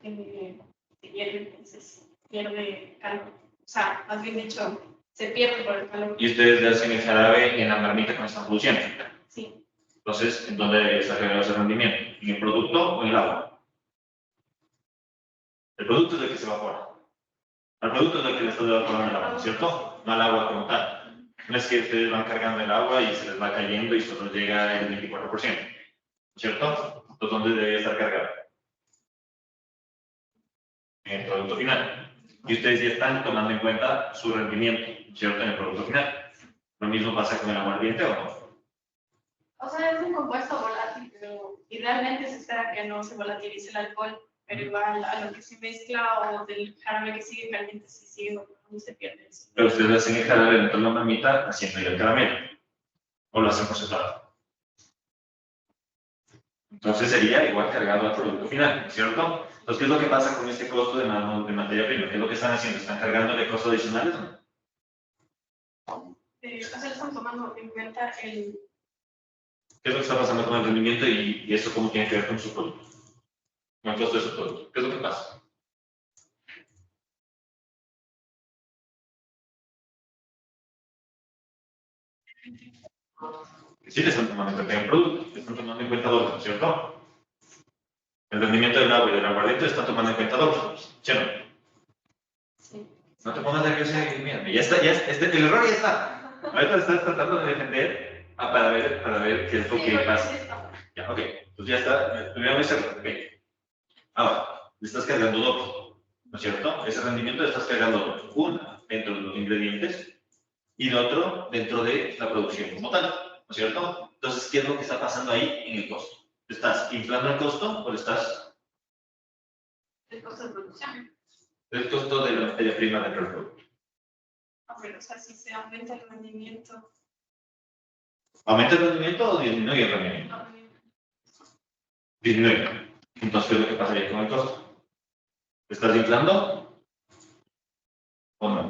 se hierve, entonces pierde calor. O sea, más bien dicho, se pierde por el calor. Y ustedes le hacen el jarabe en la marmita que me están produciendo. Sí. Entonces, ¿en dónde está generado ese rendimiento? ¿En el producto o en el agua? El producto es el que se evapora. Al producto es el que le está evaporando el agua, ¿cierto? No al agua como tal. No es que ustedes van cargando el agua y se les va cayendo y solo llega el 24%, ¿cierto? Entonces, ¿dónde debería estar cargado? En el producto final. Y ustedes ya están tomando en cuenta su rendimiento, ¿cierto? En el producto final. Lo mismo pasa con el aguardiente o no. O sea, es un compuesto volátil, pero idealmente se espera que no se volatilice el alcohol, pero igual a lo que se mezcla o del jarabe que sigue caliente, si sigue evaporando, se pierde eso. Pero ustedes hacen el jarabe dentro de la marmita haciendo ya el caramelo. O lo hacen por separado. Entonces sería igual cargado al producto final, ¿cierto? Entonces, ¿qué es lo que pasa con este costo de materia prima? ¿Qué es lo que están haciendo? ¿Están cargándole costos adicionales o no? O sea, están tomando en cuenta el... ¿Qué es lo que está pasando con el rendimiento y eso cómo tiene que ver con su producto? Con el costo de su producto. ¿Qué es lo que pasa? Sí le están tomando en cuenta el producto, le están tomando en cuenta dos, ¿cierto? El rendimiento del agua y del aguardiente están tomando en cuenta dos, ¿sí o no? Sí. No te pongas nervioso y mírame, ya está, el error ya está. Ahorita estás tratando de defender para ver qué es lo que pasa. Ya, ok, pues ya está, primero ese error, ok. Ahora, le estás cargando doble, ¿no es cierto? Ese rendimiento le estás cargando doble. Una dentro de los ingredientes y el otro dentro de la producción como tal, ¿no es cierto? Entonces, ¿qué es lo que está pasando ahí en el costo? ¿Estás inflando el costo o le estás...? El costo de producción. El costo de la materia prima dentro del producto. A ver, o sea, si se aumenta el rendimiento. ¿Aumenta el rendimiento o disminuye el rendimiento? disminuye. Entonces, ¿qué es lo que pasaría con el costo? ¿Te estás inflando o no?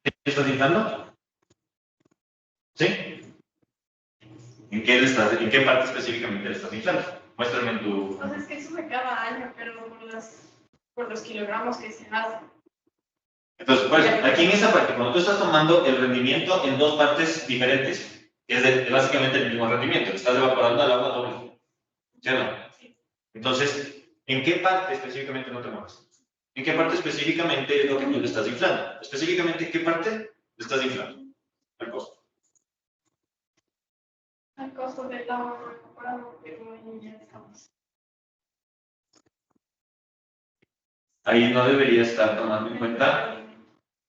¿Te estás inflando? ¿Sí? ¿En qué parte específicamente le estás inflando? Muéstrame en tu... Pues es que sube cada año, pero por los kilogramos que se hacen. Entonces, pues, aquí en esa parte, cuando tú estás tomando el rendimiento en dos partes diferentes, es básicamente el mismo rendimiento, le estás evaporando al agua doble. ¿Sí o no? Entonces, ¿en qué parte específicamente no te mueves? ¿En qué parte específicamente es lo que tú le estás inflando? Específicamente, ¿en qué parte le estás inflando? El costo. El costo del agua por evaporado, pero ya estamos. Ahí no debería estar tomando en cuenta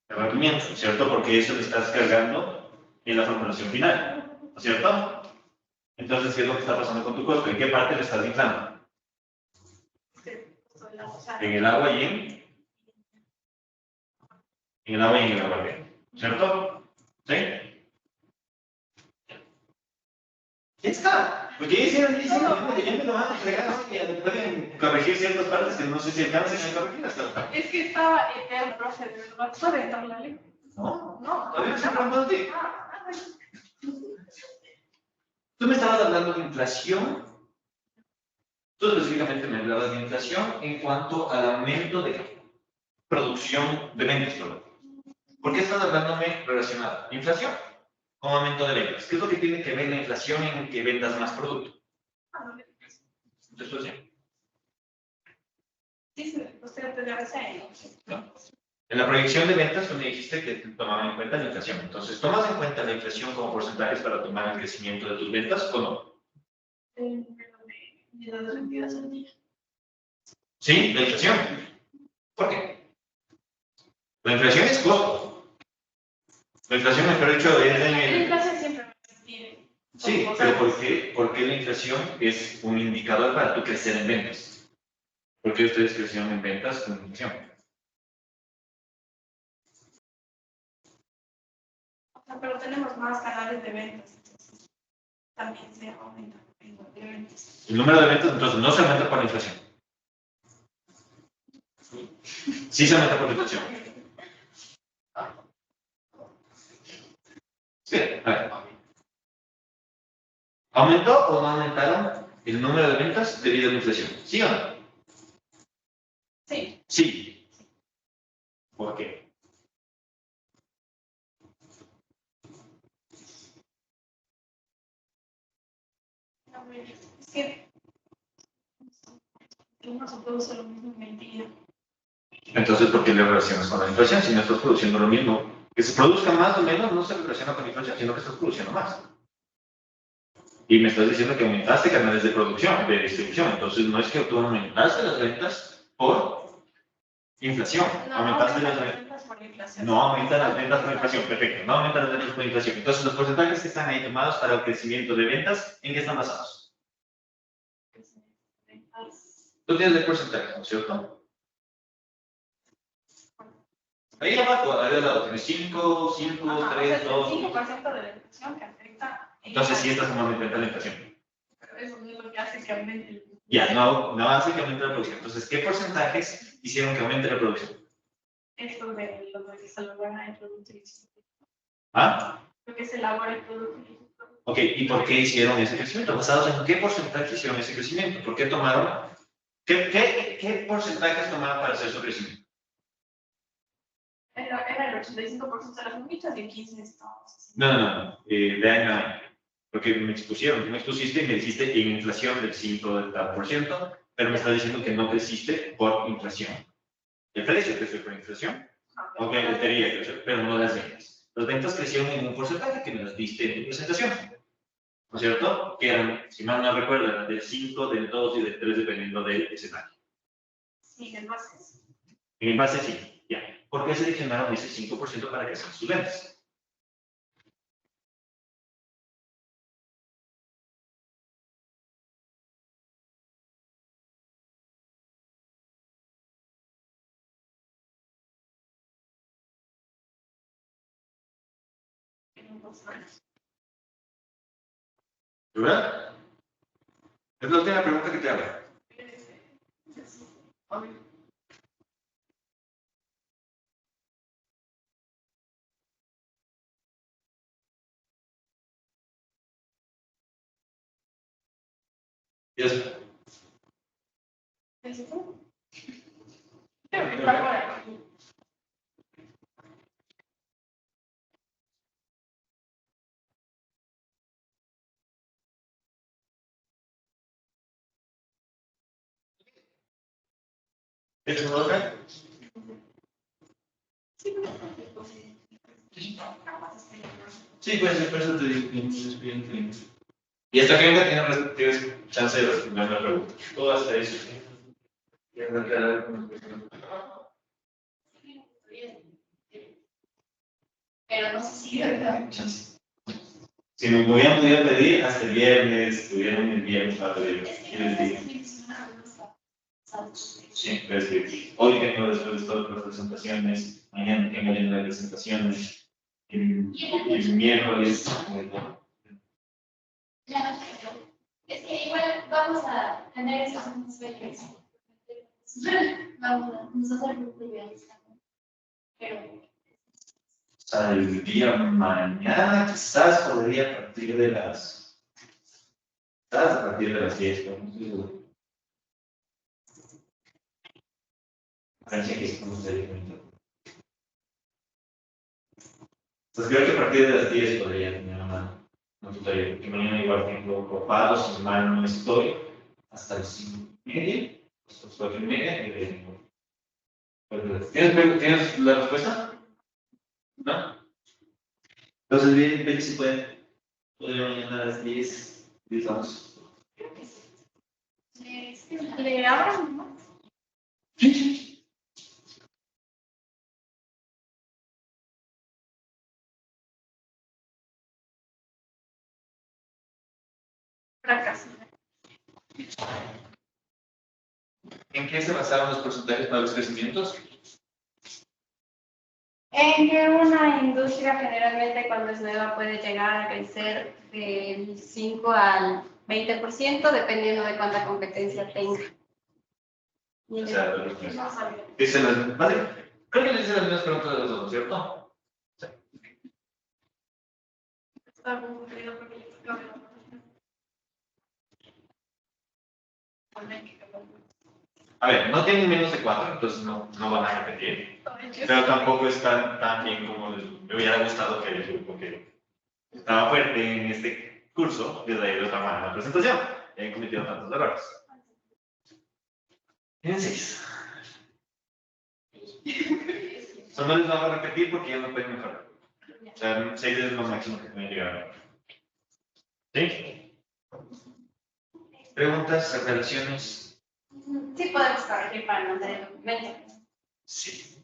el rendimiento, ¿cierto? Porque eso lo estás cargando en la formulación final, ¿no es cierto? Entonces, ¿qué es lo que está pasando con tu costo? ¿En qué parte le estás inflando? En el agua y en el agua y en el aguardiente, ¿cierto? ¿Sí? Ya está. Porque ya hicieron, ya me lo van a entregar, ya pueden corregir ciertas partes que no sé si alcancen a corregir hasta. Es que estaba el profe de verdad, puede entrar la ley. No, No, todavía no se pregunte. bueno. Tú me estabas hablando de inflación. Tú específicamente me hablabas de inflación en cuanto al aumento de producción de ventas, perdón. ¿Por qué estás hablándome relacionado? Inflación con aumento de ventas. ¿Qué es lo que tiene que ver la inflación en que vendas más producto? Entonces, Sí, usted te debe ser. ¿no? En la proyección de ventas tú me dijiste que tomaban en cuenta la inflación. Entonces, ¿tomas en cuenta la inflación como porcentajes para tomar el crecimiento de tus ventas o no? De las vendidas al día. Sí, la inflación. ¿Por qué? La inflación es costo. La inflación, mejor dicho, es La en inflación siempre va a existir. Sí, pero ¿por qué la inflación es un indicador para tu crecer en ventas? ¿Por qué ustedes crecieron en ventas con inflación? Pero tenemos más canales de ventas, entonces también se aumenta el número de ventas. El número de ventas, entonces, no se aumenta por la inflación. Sí se aumenta por la inflación. Sí, a ver. ¿Aumentó o no aumentaron el número de ventas debido a la inflación? ¿Sí o no? Sí. Sí. ¿Por qué? Es que no se produce lo mismo en el día. Entonces, ¿por qué le relacionas con la inflación si no estás produciendo lo mismo? Que se produzca más o menos no se relaciona con la inflación, sino que estás produciendo más. Y me estás diciendo que aumentaste canales de producción, de distribución. Entonces, no es que tú aumentaste las ventas por inflación. No, Aumentaste aumenta las las ventas. ventas por inflación. No aumenta las ventas por inflación, perfecto. No aumenta las ventas por inflación. Entonces, los porcentajes que están ahí tomados para el crecimiento de ventas, ¿en qué están basados? Tú tienes el porcentaje, ¿no es cierto? Ahí abajo, ahí al lado, tienes 5, 5, 3, 2. El 5% de la inflación que afecta. Entonces, sí estás tomando en cuenta la inflación. Pero eso no es lo que hace que aumente el. Ya, no hace que aumente la producción. Entonces, ¿qué porcentajes hicieron que aumente la producción? Esto de lo que se elabora el producto. ¿Ah? Lo que se elabora el producto. Ok, ¿y por qué hicieron ese crecimiento? ¿Basados en qué porcentaje hicieron ese crecimiento? ¿Por qué tomaron? ¿Qué porcentajes tomaron para hacer su crecimiento? Era el 85% de las muchachas y el 15% estábamos. No, de año a año. Porque me expusiste y me dijiste en inflación del 5%, pero me estás diciendo que no creciste por inflación. ¿El precio creció por inflación? Ok, la lotería creció, pero no las ventas. Las ventas crecieron en un porcentaje que me las diste en tu presentación. ¿No es cierto? Que eran, si mal no recuerdo, eran del 5, del 2 y del 3 dependiendo del escenario. Sí, en bases. En base sí, ya. ¿Por qué seleccionaron ese 5% para que sean sus ventas? ¿Verdad? Es la última pregunta que te hago. Ya está. ¿Es una otra? Sí, pues por eso te digo que es expediente. Y hasta que venga tienes chance de responder la pregunta. Todo hasta eso. Pero no sé si de verdad. Chance. Si me hubieran podido pedir hasta el viernes, tuvieron el viernes para pedir. ¿Quieres decir? Sí, pero es que hoy tengo después de todas las presentaciones, mañana tengo lleno de presentaciones, el miércoles. Es que igual vamos a tener esos mismos fechas. Vamos a hacer un idealista. Pero. Saldría mañana, quizás podría a partir de las. Quizás a partir de las 10, pero no estoy seguro. Parece que estamos de pues creo que a partir de las 10 podría tener una tutoría, porque mañana igual tengo ocupado, si mal no estoy, hasta las 5:30, hasta las 4:30, y ¿Tienes la respuesta? ¿No? Entonces, bien, ve si puede. Podría mañana a las 10, 10 vamos. Le abro, ¿no? Fracaso. ¿En qué se basaron los porcentajes para los crecimientos? En que una industria generalmente cuando es nueva puede llegar a crecer del 5 al 20% dependiendo de cuánta competencia tenga. O sea, dicen las. Vale, creo que le hice las mismas preguntas de los dos, ¿cierto? Está aburrido porque le toca ver. A ver, no tienen menos de 4, entonces no van a repetir. Pero tampoco están tan bien como me hubiera gustado que el grupo que estaba fuerte en este curso les haya ido tan mal en la presentación. Y han cometido tantos errores. Tienen 6. Solo no les vamos a repetir porque ya no pueden mejorar. O sea, 6 es lo máximo que pueden llegar a. ¿Sí? Preguntas, aclaraciones. Sí podemos corregir para no tener documento. Sí.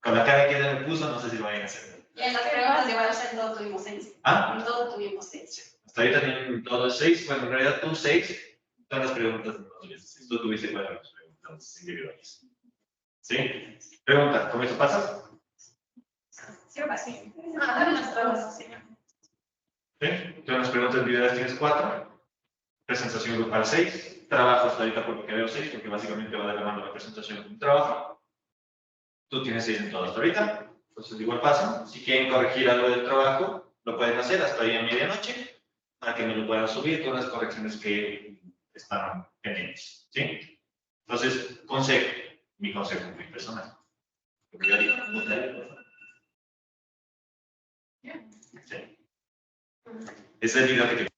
Con la cara que ella me puso, no sé si lo vayan a hacer. Y en las preguntas de evaluación en todo tuvimos 6. ¿Ah? En todo tuvimos 6. Hasta ahorita tienen todos 6. Bueno, en realidad tú 6. Todas las preguntas no tuviste 6. Tú tuviste 4 preguntas individuales. ¿Sí? Pregunta, ¿cómo eso pasa? Sí, así. Unas pruebas así. ¿Sí? Tú en las preguntas individuales tienes 4. Presentación grupal 6. Trabajo hasta ahorita por lo que veo 6, porque básicamente va de la mano la presentación con trabajo. Tú tienes 6 en todo hasta ahorita. Entonces igual pasa. Si quieren corregir algo del trabajo, lo pueden hacer hasta ahí a medianoche, para que me lo puedan subir con las correcciones que están pendientes. ¿Sí? Entonces, consejo, mi consejo muy personal. Lo que yo haría, ¿sí? Ese es el video que te